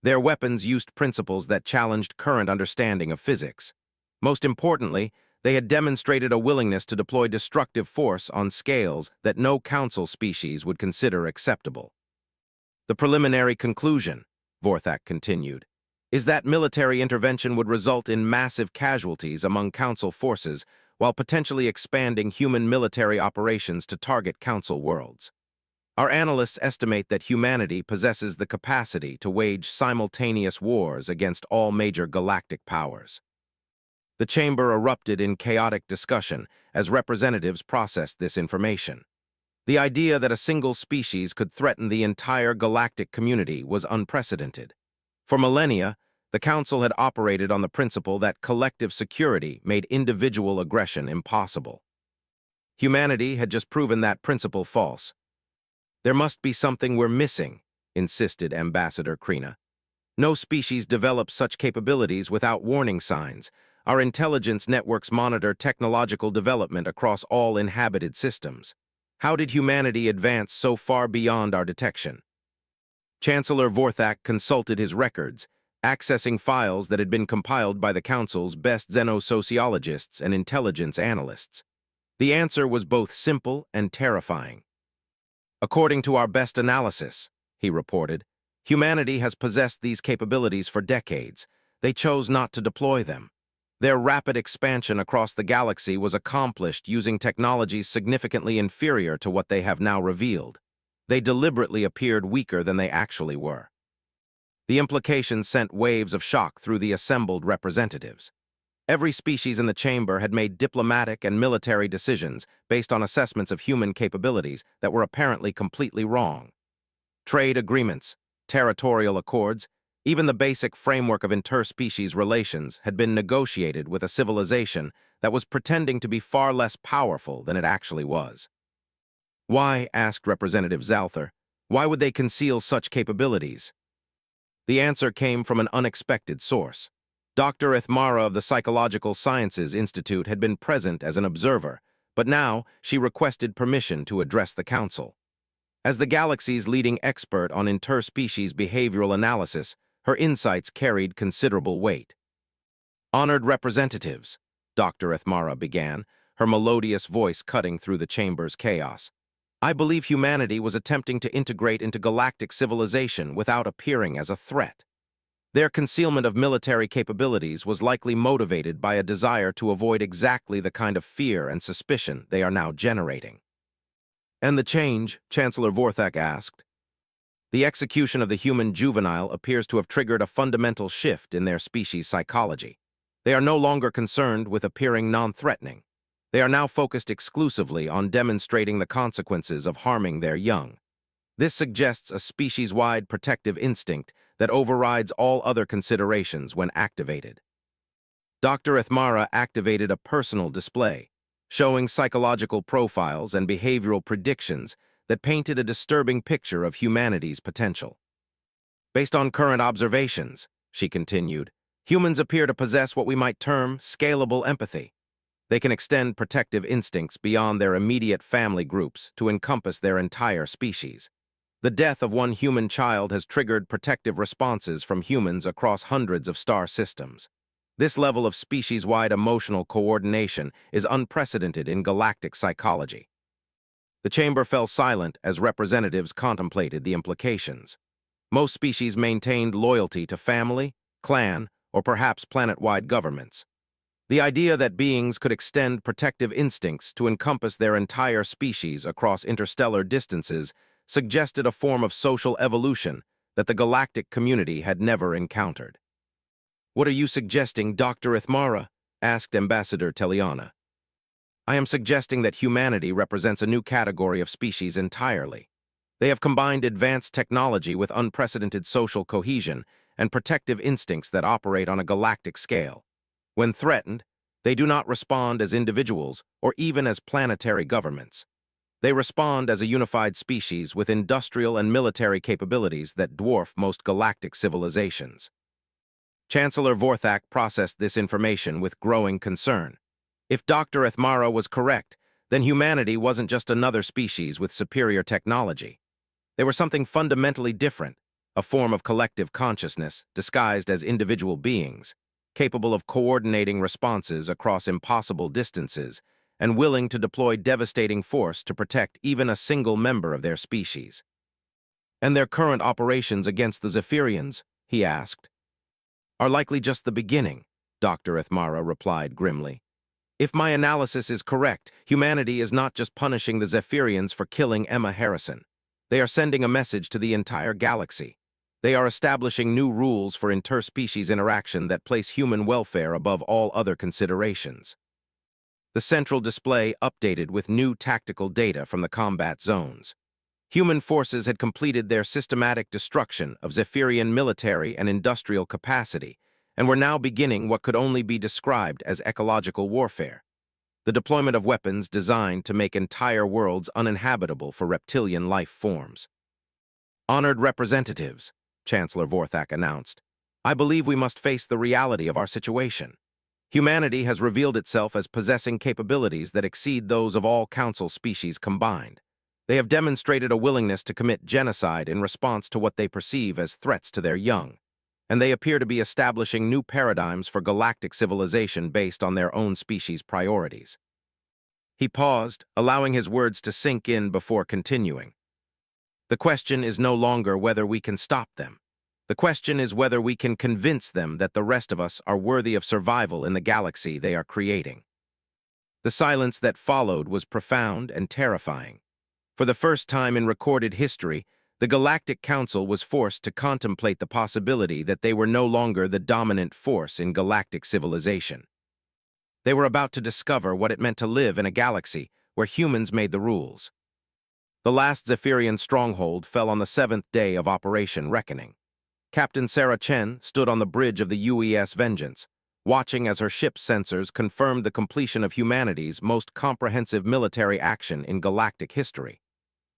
Their weapons used principles that challenged current understanding of physics. Most importantly, they had demonstrated a willingness to deploy destructive force on scales that no Council species would consider acceptable. "The preliminary conclusion," Vorthak continued, "is that military intervention would result in massive casualties among Council forces while potentially expanding human military operations to target Council worlds. Our analysts estimate that humanity possesses the capacity to wage simultaneous wars against all major galactic powers." The chamber erupted in chaotic discussion as representatives processed this information. The idea that a single species could threaten the entire galactic community was unprecedented. For millennia, the Council had operated on the principle that collective security made individual aggression impossible. Humanity had just proven that principle false. "There must be something we're missing," insisted Ambassador Krina. "No species develops such capabilities without warning signs. Our intelligence networks monitor technological development across all inhabited systems. How did humanity advance so far beyond our detection?" Chancellor Vorthak consulted his records, accessing files that had been compiled by the Council's best xenosociologists and intelligence analysts. The answer was both simple and terrifying. "According to our best analysis," he reported, "humanity has possessed these capabilities for decades. They chose not to deploy them. Their rapid expansion across the galaxy was accomplished using technologies significantly inferior to what they have now revealed. They deliberately appeared weaker than they actually were." The implications sent waves of shock through the assembled representatives. Every species in the chamber had made diplomatic and military decisions based on assessments of human capabilities that were apparently completely wrong. Trade agreements, territorial accords, even the basic framework of interspecies relations had been negotiated with a civilization that was pretending to be far less powerful than it actually was. "Why," asked Representative Zalther, "why would they conceal such capabilities?" The answer came from an unexpected source. Dr. Ethmara of the Psychological Sciences Institute had been present as an observer, but now she requested permission to address the Council. As the galaxy's leading expert on interspecies behavioral analysis, her insights carried considerable weight. "Honored representatives," Dr. Ethmara began, her melodious voice cutting through the chamber's chaos. "I believe humanity was attempting to integrate into galactic civilization without appearing as a threat. Their concealment of military capabilities was likely motivated by a desire to avoid exactly the kind of fear and suspicion they are now generating." "And the change?" Chancellor Vorthak asked. "The execution of the human juvenile appears to have triggered a fundamental shift in their species' psychology. They are no longer concerned with appearing non-threatening. They are now focused exclusively on demonstrating the consequences of harming their young. This suggests a species-wide protective instinct that overrides all other considerations when activated." Dr. Ethmara activated a personal display, showing psychological profiles and behavioral predictions that painted a disturbing picture of humanity's potential. "Based on current observations," she continued, "humans appear to possess what we might term scalable empathy. They can extend protective instincts beyond their immediate family groups to encompass their entire species. The death of one human child has triggered protective responses from humans across hundreds of star systems. This level of species-wide emotional coordination is unprecedented in galactic psychology. The chamber fell silent as representatives contemplated the implications. Most species maintained loyalty to family, clan, or perhaps planet-wide governments. The idea that beings could extend protective instincts to encompass their entire species across interstellar distances suggested a form of social evolution that the galactic community had never encountered. "What are you suggesting, Dr. Ithmara?" asked Ambassador Teliana. "I am suggesting that humanity represents a new category of species entirely. They have combined advanced technology with unprecedented social cohesion and protective instincts that operate on a galactic scale. When threatened, they do not respond as individuals or even as planetary governments. They respond as a unified species with industrial and military capabilities that dwarf most galactic civilizations." Chancellor Vorthak processed this information with growing concern. If Dr. Ithmara was correct, then humanity wasn't just another species with superior technology. They were something fundamentally different, a form of collective consciousness disguised as individual beings, capable of coordinating responses across impossible distances and willing to deploy devastating force to protect even a single member of their species. "And their current operations against the Zephyrians," he asked, "are likely just the beginning," Dr. Ithmara replied grimly. "If my analysis is correct, humanity is not just punishing the Zephyrians for killing Emma Harrison. They are sending a message to the entire galaxy. They are establishing new rules for interspecies interaction that place human welfare above all other considerations." The central display updated with new tactical data from the combat zones. Human forces had completed their systematic destruction of Zephyrian military and industrial capacity, and were now beginning what could only be described as ecological warfare, the deployment of weapons designed to make entire worlds uninhabitable for reptilian life forms. "Honored representatives," Chancellor Vorthak announced, "I believe we must face the reality of our situation. Humanity has revealed itself as possessing capabilities that exceed those of all council species combined. They have demonstrated a willingness to commit genocide in response to what they perceive as threats to their young, and they appear to be establishing new paradigms for galactic civilization based on their own species' priorities." He paused, allowing his words to sink in before continuing. "The question is no longer whether we can stop them. The question is whether we can convince them that the rest of us are worthy of survival in the galaxy they are creating." The silence that followed was profound and terrifying. For the first time in recorded history, the Galactic Council was forced to contemplate the possibility that they were no longer the dominant force in galactic civilization. They were about to discover what it meant to live in a galaxy where humans made the rules. The last Zephyrian stronghold fell on the 7th day of Operation Reckoning. Captain Sarah Chen stood on the bridge of the UES Vengeance, watching as her ship's sensors confirmed the completion of humanity's most comprehensive military action in galactic history.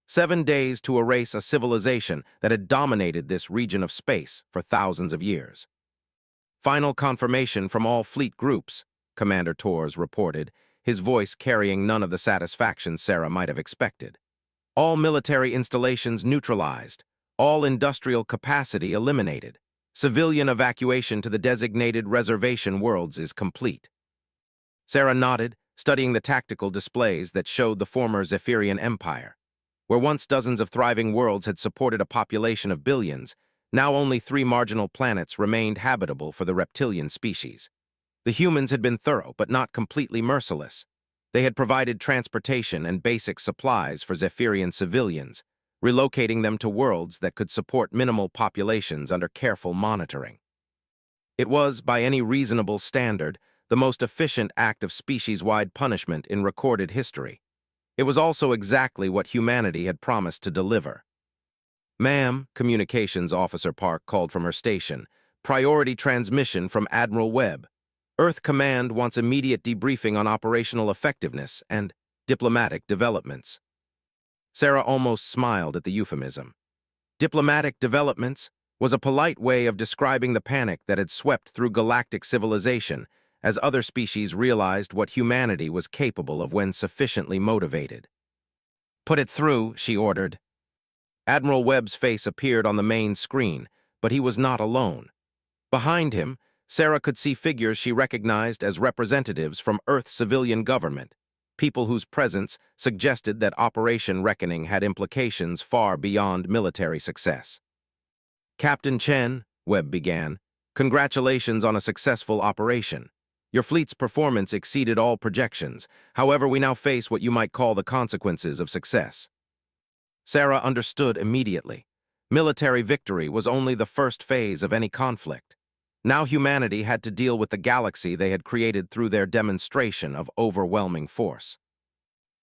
7 days to erase a civilization that had dominated this region of space for thousands of years. "Final confirmation from all fleet groups," Commander Torres reported, his voice carrying none of the satisfaction Sarah might have expected. "All military installations neutralized. All industrial capacity eliminated. Civilian evacuation to the designated reservation worlds is complete." Sarah nodded, studying the tactical displays that showed the former Zephyrian Empire. Where once dozens of thriving worlds had supported a population of billions, now only 3 marginal planets remained habitable for the reptilian species. The humans had been thorough but not completely merciless. They had provided transportation and basic supplies for Zephyrian civilians, relocating them to worlds that could support minimal populations under careful monitoring. It was, by any reasonable standard, the most efficient act of species-wide punishment in recorded history. It was also exactly what humanity had promised to deliver. "Ma'am," Communications Officer Park called from her station, "priority transmission from Admiral Webb. Earth Command wants immediate debriefing on operational effectiveness and diplomatic developments." Sarah almost smiled at the euphemism. Diplomatic developments was a polite way of describing the panic that had swept through galactic civilization as other species realized what humanity was capable of when sufficiently motivated. "Put it through," she ordered. Admiral Webb's face appeared on the main screen, but he was not alone. Behind him, Sarah could see figures she recognized as representatives from Earth's civilian government, people whose presence suggested that Operation Reckoning had implications far beyond military success. "Captain Chen," Webb began, "congratulations on a successful operation. Your fleet's performance exceeded all projections. However, we now face what you might call the consequences of success." Sarah understood immediately. Military victory was only the first phase of any conflict. Now humanity had to deal with the galaxy they had created through their demonstration of overwhelming force.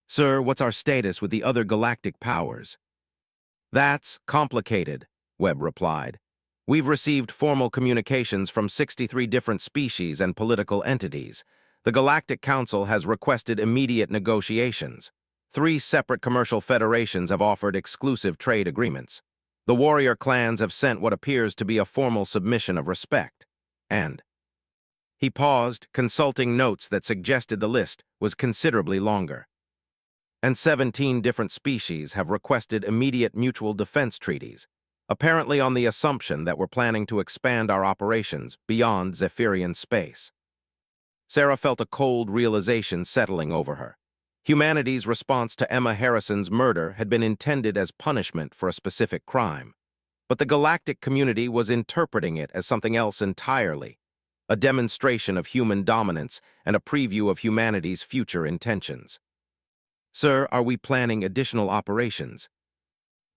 "Sir, what's our status with the other galactic powers?" "That's complicated," Webb replied. "We've received formal communications from 63 different species and political entities. The Galactic Council has requested immediate negotiations. 3 separate commercial federations have offered exclusive trade agreements. The warrior clans have sent what appears to be a formal submission of respect. And—" He paused, consulting notes that suggested the list was considerably longer. "And 17 different species have requested immediate mutual defense treaties, apparently on the assumption that we're planning to expand our operations beyond Zephyrian space." Sarah felt a cold realization settling over her. Humanity's response to Emma Harrison's murder had been intended as punishment for a specific crime. But the galactic community was interpreting it as something else entirely, a demonstration of human dominance and a preview of humanity's future intentions. "Sir, are we planning additional operations?"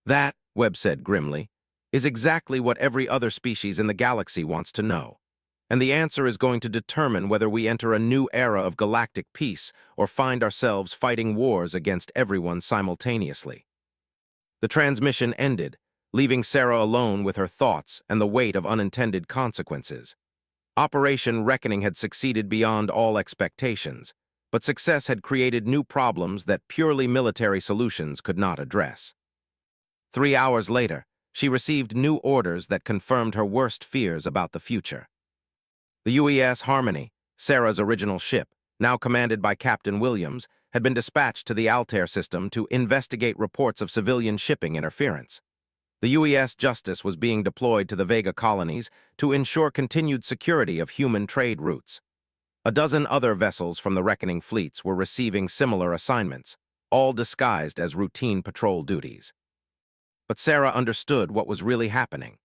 "That," Webb said grimly, "is exactly what every other species in the galaxy wants to know. And the answer is going to determine whether we enter a new era of galactic peace or find ourselves fighting wars against everyone simultaneously." The transmission ended, leaving Sarah alone with her thoughts and the weight of unintended consequences. Operation Reckoning had succeeded beyond all expectations, but success had created new problems that purely military solutions could not address. 3 hours later, she received new orders that confirmed her worst fears about the future. The UES Harmony, Sarah's original ship, now commanded by Captain Williams, had been dispatched to the Altair system to investigate reports of civilian shipping interference. The UES Justice was being deployed to the Vega colonies to ensure continued security of human trade routes. A dozen other vessels from the Reckoning fleets were receiving similar assignments, all disguised as routine patrol duties. But Sarah understood what was really happening.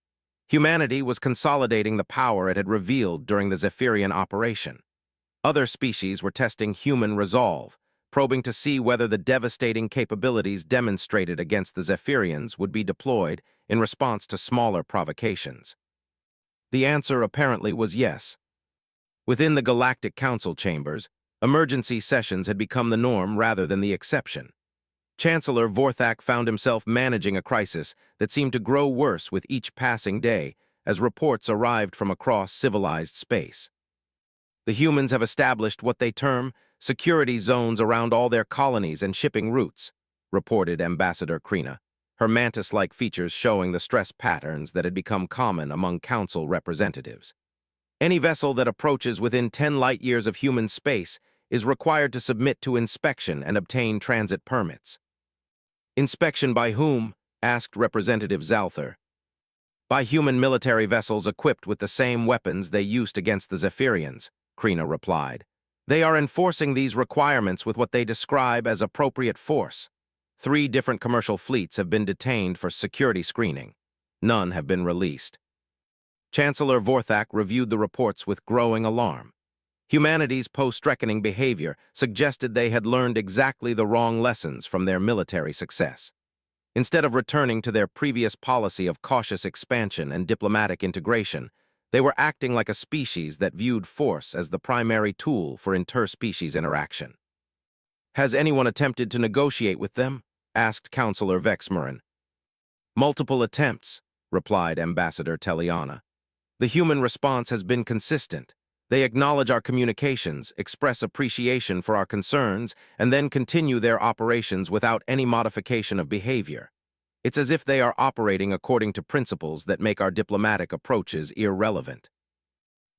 Humanity was consolidating the power it had revealed during the Zephyrian operation. Other species were testing human resolve, probing to see whether the devastating capabilities demonstrated against the Zephyrians would be deployed in response to smaller provocations. The answer apparently was yes. Within the Galactic Council chambers, emergency sessions had become the norm rather than the exception. Chancellor Vorthak found himself managing a crisis that seemed to grow worse with each passing day as reports arrived from across civilized space. "The humans have established what they term security zones around all their colonies and shipping routes," reported Ambassador Krina, her mantis-like features showing the stress patterns that had become common among council representatives. "Any vessel that approaches within 10 light-years of human space is required to submit to inspection and obtain transit permits." "Inspection by whom?" asked Representative Zalther. "By human military vessels equipped with the same weapons they used against the Zephyrians," Krina replied. "They are enforcing these requirements with what they describe as appropriate force. 3 different commercial fleets have been detained for security screening. None have been released." Chancellor Vorthak reviewed the reports with growing alarm. Humanity's post-reckoning behavior suggested they had learned exactly the wrong lessons from their military success. Instead of returning to their previous policy of cautious expansion and diplomatic integration, they were acting like a species that viewed force as the primary tool for interspecies interaction. "Has anyone attempted to negotiate with them?" asked Councillor Vexmarin. "Multiple attempts," replied Ambassador Teliana. "The human response has been consistent. They acknowledge our communications, express appreciation for our concerns, and then continue their operations without any modification of behavior. It's as if they are operating according to principles that make our diplomatic approaches irrelevant."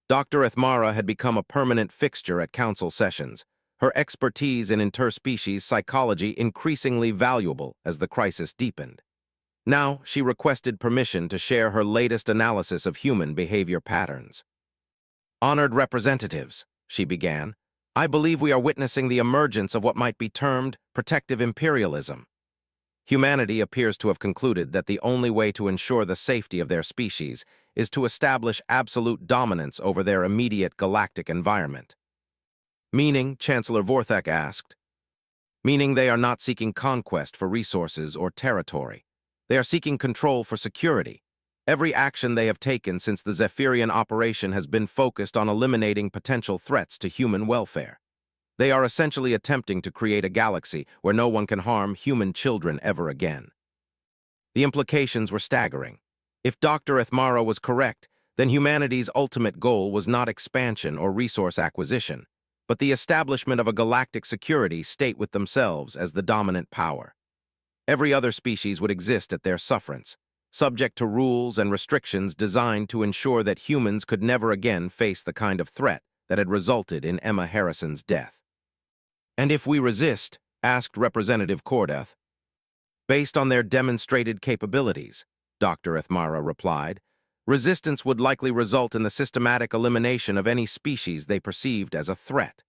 Dr. Ethmara had become a permanent fixture at council sessions, her expertise in interspecies psychology increasingly valuable as the crisis deepened. Now, she requested permission to share her latest analysis of human behavior patterns. "Honored representatives," she began, "I believe we are witnessing the emergence of what might be termed protective imperialism. Humanity appears to have concluded that the only way to ensure the safety of their species is to establish absolute dominance over their immediate galactic environment." "Meaning," Chancellor Vorthak asked, "meaning they are not seeking conquest for resources or territory. They are seeking control for security. Every action they have taken since the Zephyrian operation has been focused on eliminating potential threats to human welfare. They are essentially attempting to create a galaxy where no one can harm human children ever again." The implications were staggering. If Dr. Ethmara was correct, then humanity's ultimate goal was not expansion or resource acquisition, but the establishment of a galactic security state with themselves as the dominant power. Every other species would exist at their sufferance, subject to rules and restrictions designed to ensure that humans could never again face the kind of threat that had resulted in Emma Harrison's death. "And if we resist," asked Representative Cordath. "Based on their demonstrated capabilities," Dr. Ethmara replied, "resistance would likely result in the systematic elimination of any species they perceived as a threat.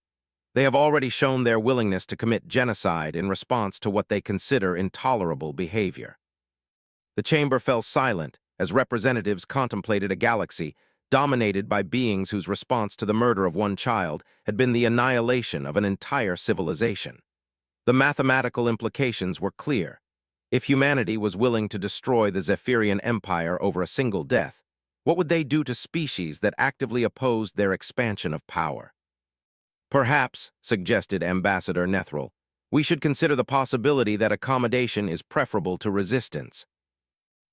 They have already shown their willingness to commit genocide in response to what they consider intolerable behavior." The chamber fell silent as representatives contemplated a galaxy dominated by beings whose response to the murder of one child had been the annihilation of an entire civilization. The mathematical implications were clear. If humanity was willing to destroy the Zephyrian Empire over a single death, what would they do to species that actively opposed their expansion of power? "Perhaps," suggested Ambassador Nethril, "we should consider the possibility that accommodation is preferable to resistance."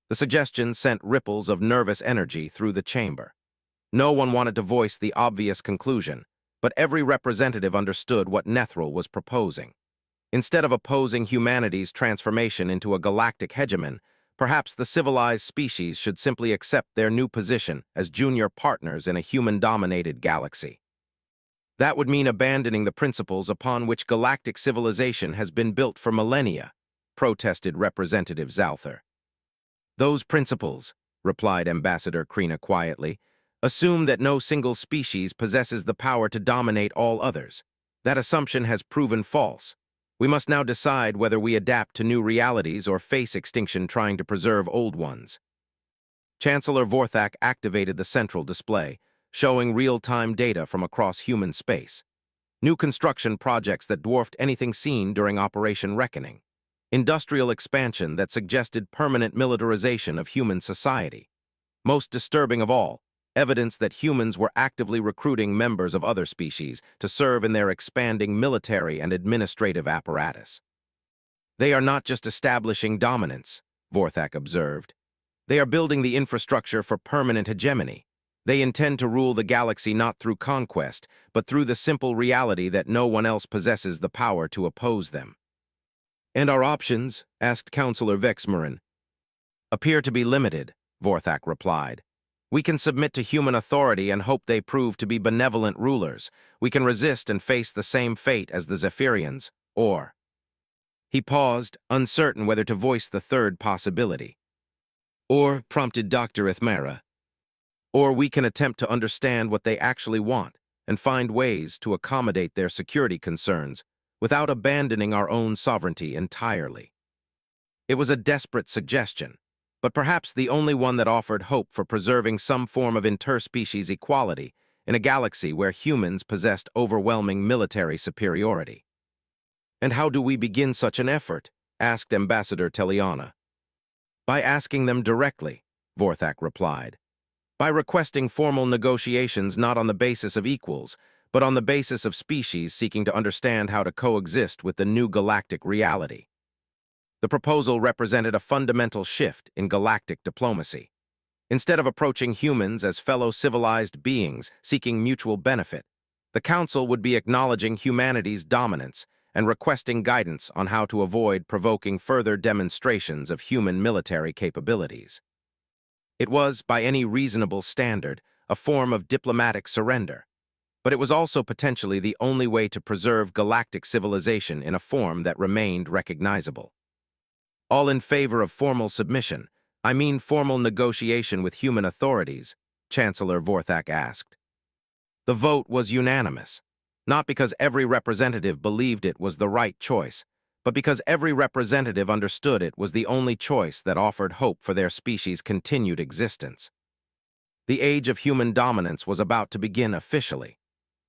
The suggestion sent ripples of nervous energy through the chamber. No one wanted to voice the obvious conclusion, but every representative understood what Nethril was proposing. Instead of opposing humanity's transformation into a galactic hegemon, perhaps the civilized species should simply accept their new position as junior partners in a human-dominated galaxy. That would mean abandoning the principles upon which galactic civilization has been built for millennia, protested Representative Zalther. "Those principles," replied Ambassador Krina quietly, "assume that no single species possesses the power to dominate all others. That assumption has proven false. We must now decide whether we adapt to new realities or face extinction trying to preserve old ones." Chancellor Vorthak activated the central display, showing real-time data from across human space. New construction projects that dwarfed anything seen during Operation Reckoning. Industrial expansion that suggested permanent militarization of human society. Most disturbing of all, evidence that humans were actively recruiting members of other species to serve in their expanding military and administrative apparatus. "They are not just establishing dominance," Vorthak observed. "They are building the infrastructure for permanent hegemony. They intend to rule the galaxy not through conquest, but through the simple reality that no one else possesses the power to oppose them." "And our options," asked Councillor Vexmarin. "Appear to be limited," Vorthak replied. "We can submit to human authority and hope they prove to be benevolent rulers. We can resist and face the same fate as the Zephyrians, or—" He paused, uncertain whether to voice the third possibility. "Or," prompted Dr. Ethmara, "or we can attempt to understand what they actually want and find ways to accommodate their security concerns without abandoning our own sovereignty entirely." It was a desperate suggestion, but perhaps the only one that offered hope for preserving some form of interspecies equality in a galaxy where humans possessed overwhelming military superiority. "And how do we begin such an effort?" asked Ambassador Teliana. "By asking them directly," Vorthak replied. "By requesting formal negotiations not on the basis of equals, but on the basis of species seeking to understand how to coexist with the new galactic reality." The proposal represented a fundamental shift in galactic diplomacy. Instead of approaching humans as fellow civilized beings seeking mutual benefit, the Council would be acknowledging humanity's dominance and requesting guidance on how to avoid provoking further demonstrations of human military capabilities. It was, by any reasonable standard, a form of diplomatic surrender, but it was also potentially the only way to preserve galactic civilization in a form that remained recognizable. All in favor of formal submission, I mean formal negotiation with human authorities, Chancellor Vorthak asked. The vote was unanimous, not because every representative believed it was the right choice, but because every representative understood it was the only choice that offered hope for their species' continued existence. The age of human dominance was about to begin officially.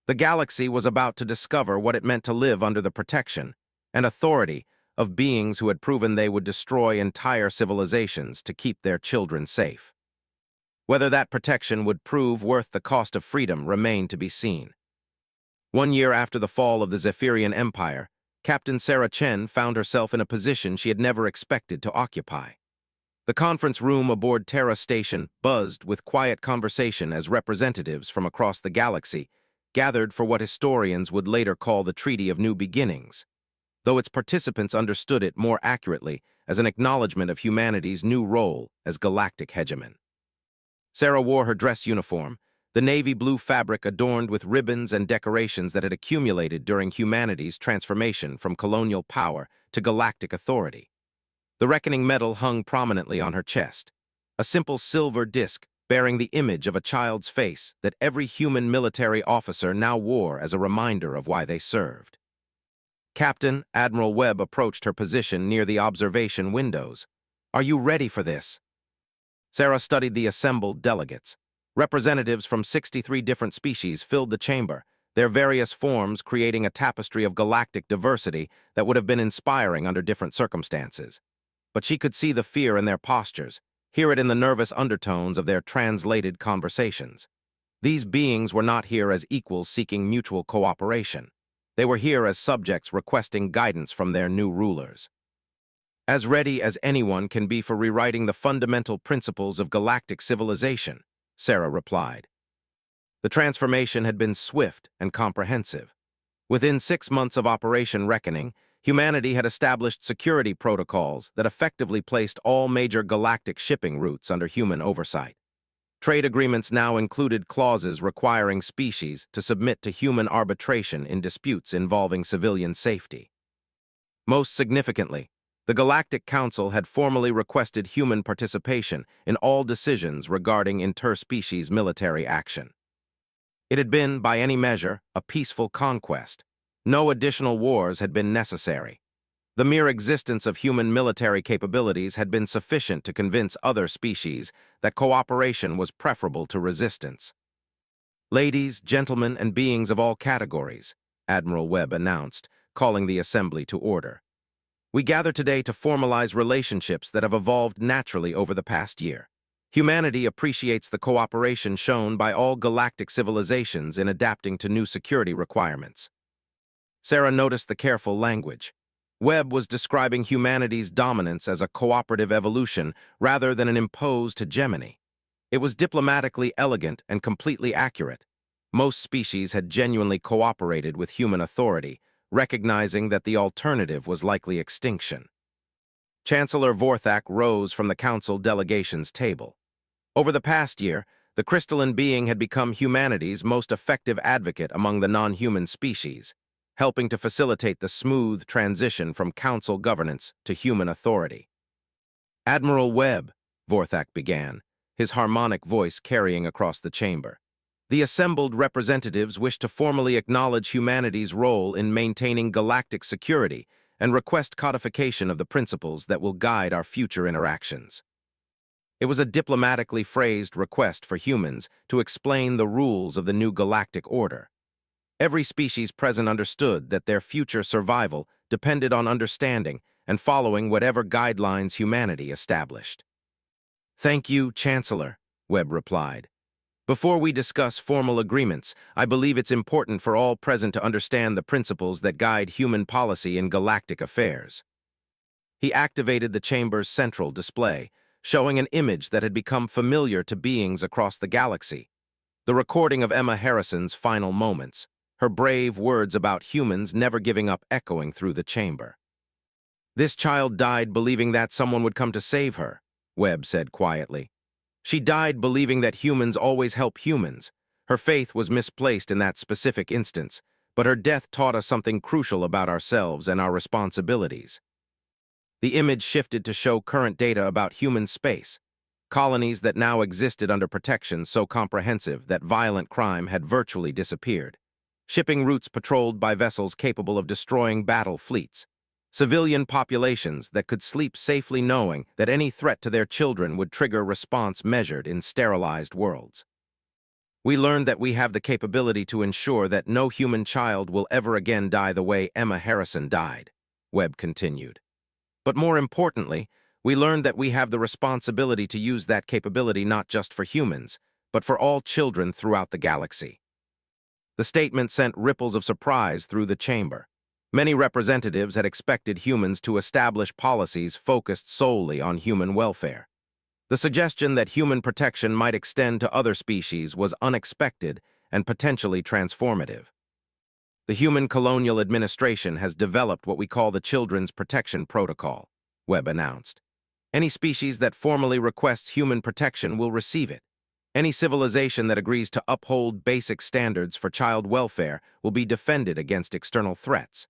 The galaxy was about to discover what it meant to live under the protection and authority of beings who had proven they would destroy entire civilizations to keep their children safe. Whether that protection would prove worth the cost of freedom remained to be seen. 1 year after the fall of the Zephyrian Empire, Captain Sarah Chen found herself in a position she had never expected to occupy. The conference room aboard Terra Station buzzed with quiet conversation as representatives from across the galaxy gathered for what historians would later call the Treaty of New Beginnings, though its participants understood it more accurately as an acknowledgement of humanity's new role as galactic hegemon. Sarah wore her dress uniform, the navy blue fabric adorned with ribbons and decorations that had accumulated during humanity's transformation from colonial power to galactic authority. The reckoning medal hung prominently on her chest, a simple silver disc bearing the image of a child's face that every human military officer now wore as a reminder of why they served. Captain Admiral Webb approached her position near the observation windows. "Are you ready for this?" Sarah studied the assembled delegates. Representatives from 63 different species filled the chamber, their various forms creating a tapestry of galactic diversity that would have been inspiring under different circumstances. But she could see the fear in their postures, hear it in the nervous undertones of their translated conversations. These beings were not here as equals seeking mutual cooperation. They were here as subjects requesting guidance from their new rulers. As ready as anyone can be for rewriting the fundamental principles of galactic civilization, Sarah replied. The transformation had been swift and comprehensive. Within 6 months of Operation Reckoning, humanity had established security protocols that effectively placed all major galactic shipping routes under human oversight. Trade agreements now included clauses requiring species to submit to human arbitration in disputes involving civilian safety. Most significantly, the Galactic Council had formally requested human participation in all decisions regarding interspecies military action. It had been, by any measure, a peaceful conquest. No additional wars had been necessary. The mere existence of human military capabilities had been sufficient to convince other species that cooperation was preferable to resistance. "Ladies, gentlemen, and beings of all categories," Admiral Webb announced, calling the assembly to order. "We gather today to formalize relationships that have evolved naturally over the past year. Humanity appreciates the cooperation shown by all galactic civilizations in adapting to new security requirements." Sarah noticed the careful language. Webb was describing humanity's dominance as a cooperative evolution rather than an imposed hegemony. It was diplomatically elegant and completely accurate. Most species had genuinely cooperated with human authority, recognizing that the alternative was likely extinction. Chancellor Vorthak rose from the Council delegation's table. Over the past year, the crystalline being had become humanity's most effective advocate among the non-human species, helping to facilitate the smooth transition from Council governance to human authority. "Admiral Webb," Vorthak began, his harmonic voice carrying across the chamber. "The assembled representatives wish to formally acknowledge humanity's role in maintaining galactic security and request codification of the principles that will guide our future interactions." It was a diplomatically phrased request for humans to explain the rules of the new galactic order. Every species present understood that their future survival depended on understanding and following whatever guidelines humanity established. "Thank you, Chancellor," Webb replied. "Before we discuss formal agreements, I believe it's important for all present to understand the principles that guide human policy in galactic affairs." He activated the chamber's central display, showing an image that had become familiar to beings across the galaxy. The recording of Emma Harrison's final moments, her brave words about humans never giving up echoing through the chamber. "This child died believing that someone would come to save her," Webb said quietly. "She died believing that humans always help humans. Her faith was misplaced in that specific instance, but her death taught us something crucial about ourselves and our responsibilities." The image shifted to show current data about human space, colonies that now existed under protection so comprehensive that violent crime had virtually disappeared, shipping routes patrolled by vessels capable of destroying battle fleets, civilian populations that could sleep safely knowing that any threat to their children would trigger response measured in sterilized worlds. We learned that we have the capability to ensure that no human child will ever again die the way Emma Harrison died, Webb continued. But more importantly, we learned that we have the responsibility to use that capability not just for humans, but for all children throughout the galaxy. The statement sent ripples of surprise through the chamber. Many representatives had expected humans to establish policies focused solely on human welfare. The suggestion that human protection might extend to other species was unexpected and potentially transformative. The Human Colonial Administration has developed what we call the Children's Protection Protocol, Webb announced. Any species that formally requests human protection will receive it. Any civilization that agrees to uphold basic standards for child welfare will be defended against external threats.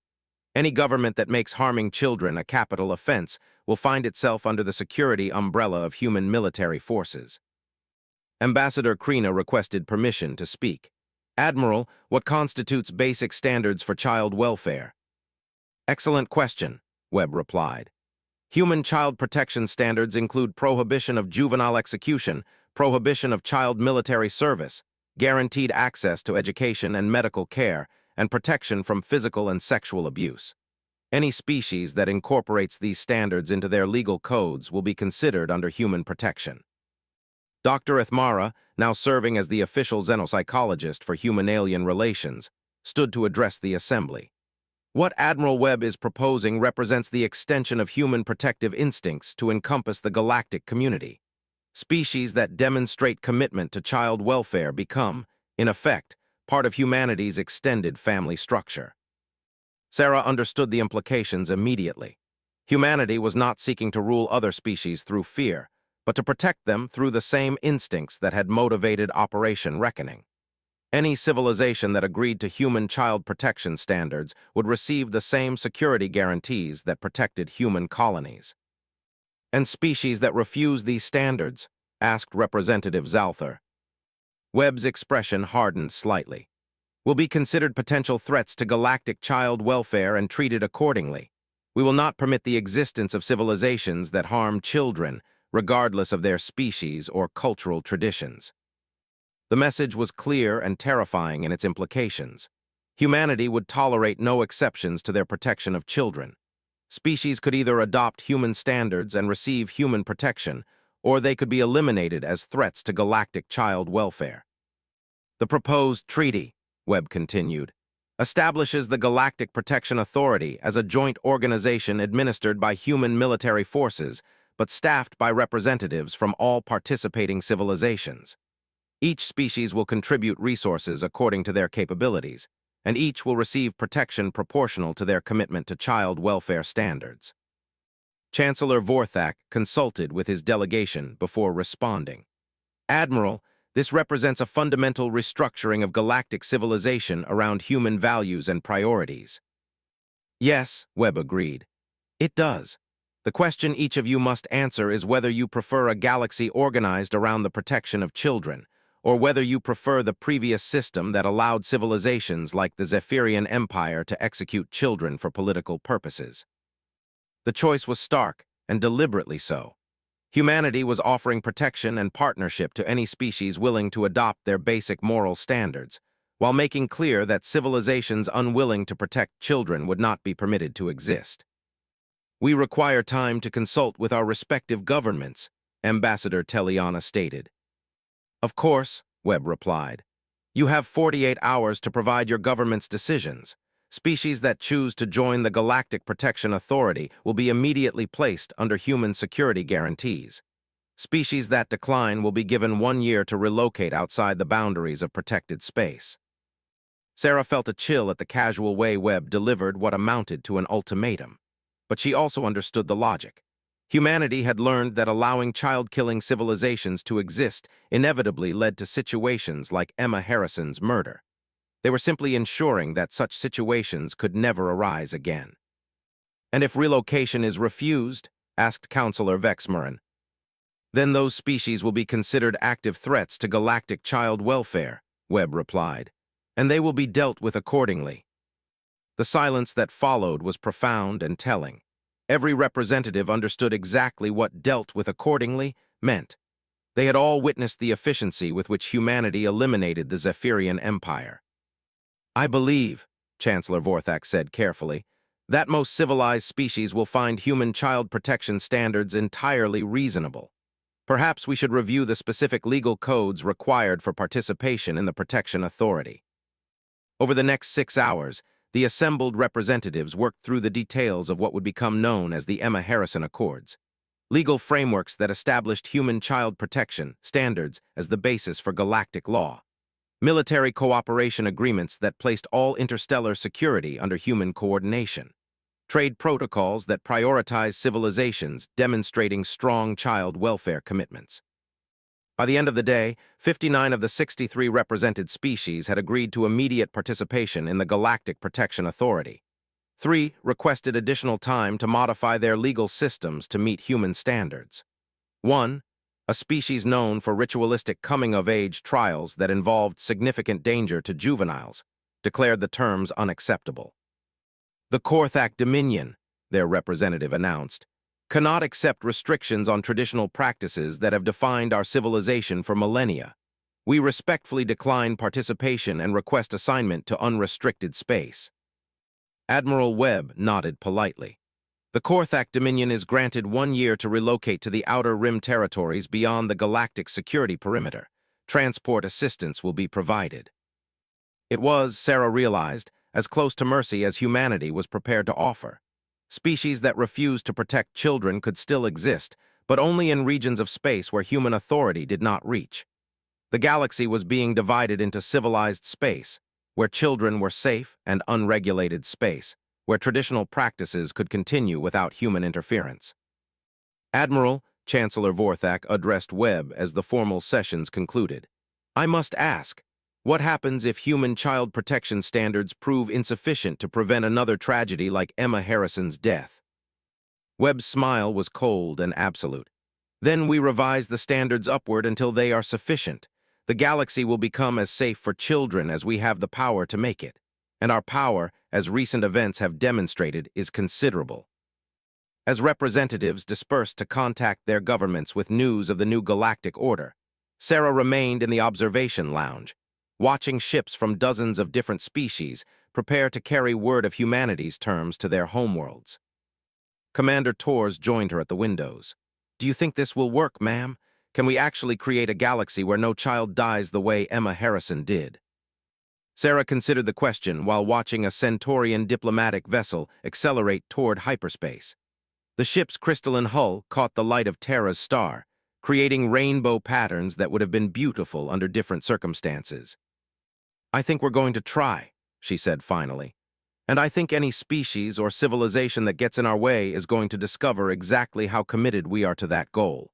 Any government that makes harming children a capital offense will find itself under the security umbrella of human military forces. Ambassador Krina requested permission to speak. Admiral, what constitutes basic standards for child welfare? Excellent question, Webb replied. Human child protection standards include prohibition of juvenile execution, prohibition of child military service, guaranteed access to education and medical care, and protection from physical and sexual abuse. Any species that incorporates these standards into their legal codes will be considered under human protection. Dr. Ethmara, now serving as the official xenopsychologist for human-alien relations, stood to address the assembly. What Admiral Webb is proposing represents the extension of human protective instincts to encompass the galactic community. Species that demonstrate commitment to child welfare become, in effect, part of humanity's extended family structure. Sarah understood the implications immediately. Humanity was not seeking to rule other species through fear, but to protect them through the same instincts that had motivated Operation Reckoning. Any civilization that agreed to human child protection standards would receive the same security guarantees that protected human colonies. And species that refuse these standards? Asked Representative Zalthar. Webb's expression hardened slightly. Will be considered potential threats to galactic child welfare and treated accordingly. We will not permit the existence of civilizations that harm children, regardless of their species or cultural traditions. The message was clear and terrifying in its implications. Humanity would tolerate no exceptions to their protection of children. Species could either adopt human standards and receive human protection, or they could be eliminated as threats to galactic child welfare. The proposed treaty, Webb continued, establishes the Galactic Protection Authority as a joint organization administered by human military forces, but staffed by representatives from all participating civilizations. Each species will contribute resources according to their capabilities, and each will receive protection proportional to their commitment to child welfare standards. Chancellor Vorthak consulted with his delegation before responding. Admiral, this represents a fundamental restructuring of galactic civilization around human values and priorities. Yes, Webb agreed. It does. The question each of you must answer is whether you prefer a galaxy organized around the protection of children, or whether you prefer the previous system that allowed civilizations like the Zephyrian Empire to execute children for political purposes. The choice was stark, and deliberately so. Humanity was offering protection and partnership to any species willing to adopt their basic moral standards, while making clear that civilizations unwilling to protect children would not be permitted to exist. We require time to consult with our respective governments, Ambassador Teliana stated. Of course, Webb replied. You have 48 hours to provide your government's decisions. Species that choose to join the Galactic Protection Authority will be immediately placed under human security guarantees. Species that decline will be given 1 year to relocate outside the boundaries of protected space. Sarah felt a chill at the casual way Webb delivered what amounted to an ultimatum. But she also understood the logic. Humanity had learned that allowing child-killing civilizations to exist inevitably led to situations like Emma Harrison's murder. They were simply ensuring that such situations could never arise again. And if relocation is refused, asked Counselor Vexmarin, then those species will be considered active threats to galactic child welfare, Webb replied, and they will be dealt with accordingly. The silence that followed was profound and telling. Every representative understood exactly what "dealt with accordingly" meant. They had all witnessed the efficiency with which humanity eliminated the Zephyrian Empire. I believe, Chancellor Vorthak said carefully, that most civilized species will find human child protection standards entirely reasonable. Perhaps we should review the specific legal codes required for participation in the Protection Authority. Over the next 6 hours, the assembled representatives worked through the details of what would become known as the Emma Harrison Accords, legal frameworks that established human child protection standards as the basis for galactic law, military cooperation agreements that placed all interstellar security under human coordination, trade protocols that prioritize civilizations demonstrating strong child welfare commitments. By the end of the day, 59 of the 63 represented species had agreed to immediate participation in the Galactic Protection Authority. 3 requested additional time to modify their legal systems to meet human standards. 1, a species known for ritualistic coming-of-age trials that involved significant danger to juveniles, declared the terms unacceptable. The Korthak Dominion, their representative announced, cannot accept restrictions on traditional practices that have defined our civilization for millennia. We respectfully decline participation and request assignment to unrestricted space. Admiral Webb nodded politely. The Korthak Dominion is granted 1 year to relocate to the Outer Rim territories beyond the galactic security perimeter. Transport assistance will be provided. It was, Sarah realized, as close to mercy as humanity was prepared to offer. Species that refused to protect children could still exist, but only in regions of space where human authority did not reach. The galaxy was being divided into civilized space, where children were safe, and unregulated space, where traditional practices could continue without human interference. Admiral, Chancellor Vorthak addressed Webb as the formal sessions concluded. I must ask, what happens if human child protection standards prove insufficient to prevent another tragedy like Emma Harrison's death? Webb's smile was cold and absolute. Then we revise the standards upward until they are sufficient. The galaxy will become as safe for children as we have the power to make it. And our power, as recent events have demonstrated, is considerable. As representatives dispersed to contact their governments with news of the new galactic order, Sarah remained in the observation lounge, watching ships from dozens of different species prepare to carry word of humanity's terms to their homeworlds. Commander Torres joined her at the windows. Do you think this will work, ma'am? Can we actually create a galaxy where no child dies the way Emma Harrison did? Sarah considered the question while watching a Centaurian diplomatic vessel accelerate toward hyperspace. The ship's crystalline hull caught the light of Terra's star, creating rainbow patterns that would have been beautiful under different circumstances. I think we're going to try, she said finally. And I think any species or civilization that gets in our way is going to discover exactly how committed we are to that goal.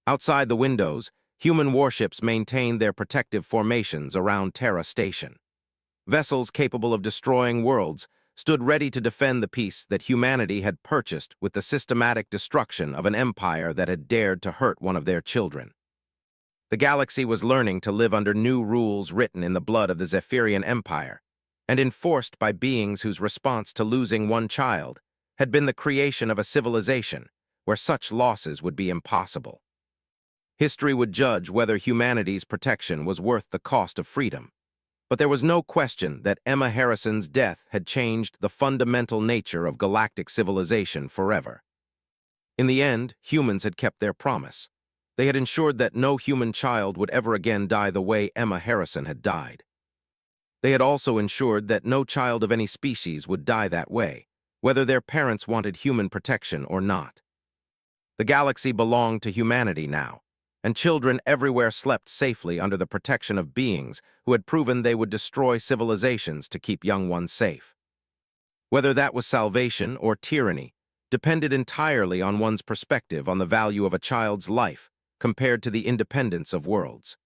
Outside the windows, human warships maintained their protective formations around Terra Station. Vessels capable of destroying worlds stood ready to defend the peace that humanity had purchased with the systematic destruction of an empire that had dared to hurt one of their children. The galaxy was learning to live under new rules written in the blood of the Zephyrian Empire, and enforced by beings whose response to losing one child had been the creation of a civilization where such losses would be impossible. History would judge whether humanity's protection was worth the cost of freedom. But there was no question that Emma Harrison's death had changed the fundamental nature of galactic civilization forever. In the end, humans had kept their promise. They had ensured that no human child would ever again die the way Emma Harrison had died. They had also ensured that no child of any species would die that way, whether their parents wanted human protection or not. The galaxy belonged to humanity now, and children everywhere slept safely under the protection of beings who had proven they would destroy civilizations to keep young ones safe. Whether that was salvation or tyranny depended entirely on one's perspective on the value of a child's life compared to the independence of worlds.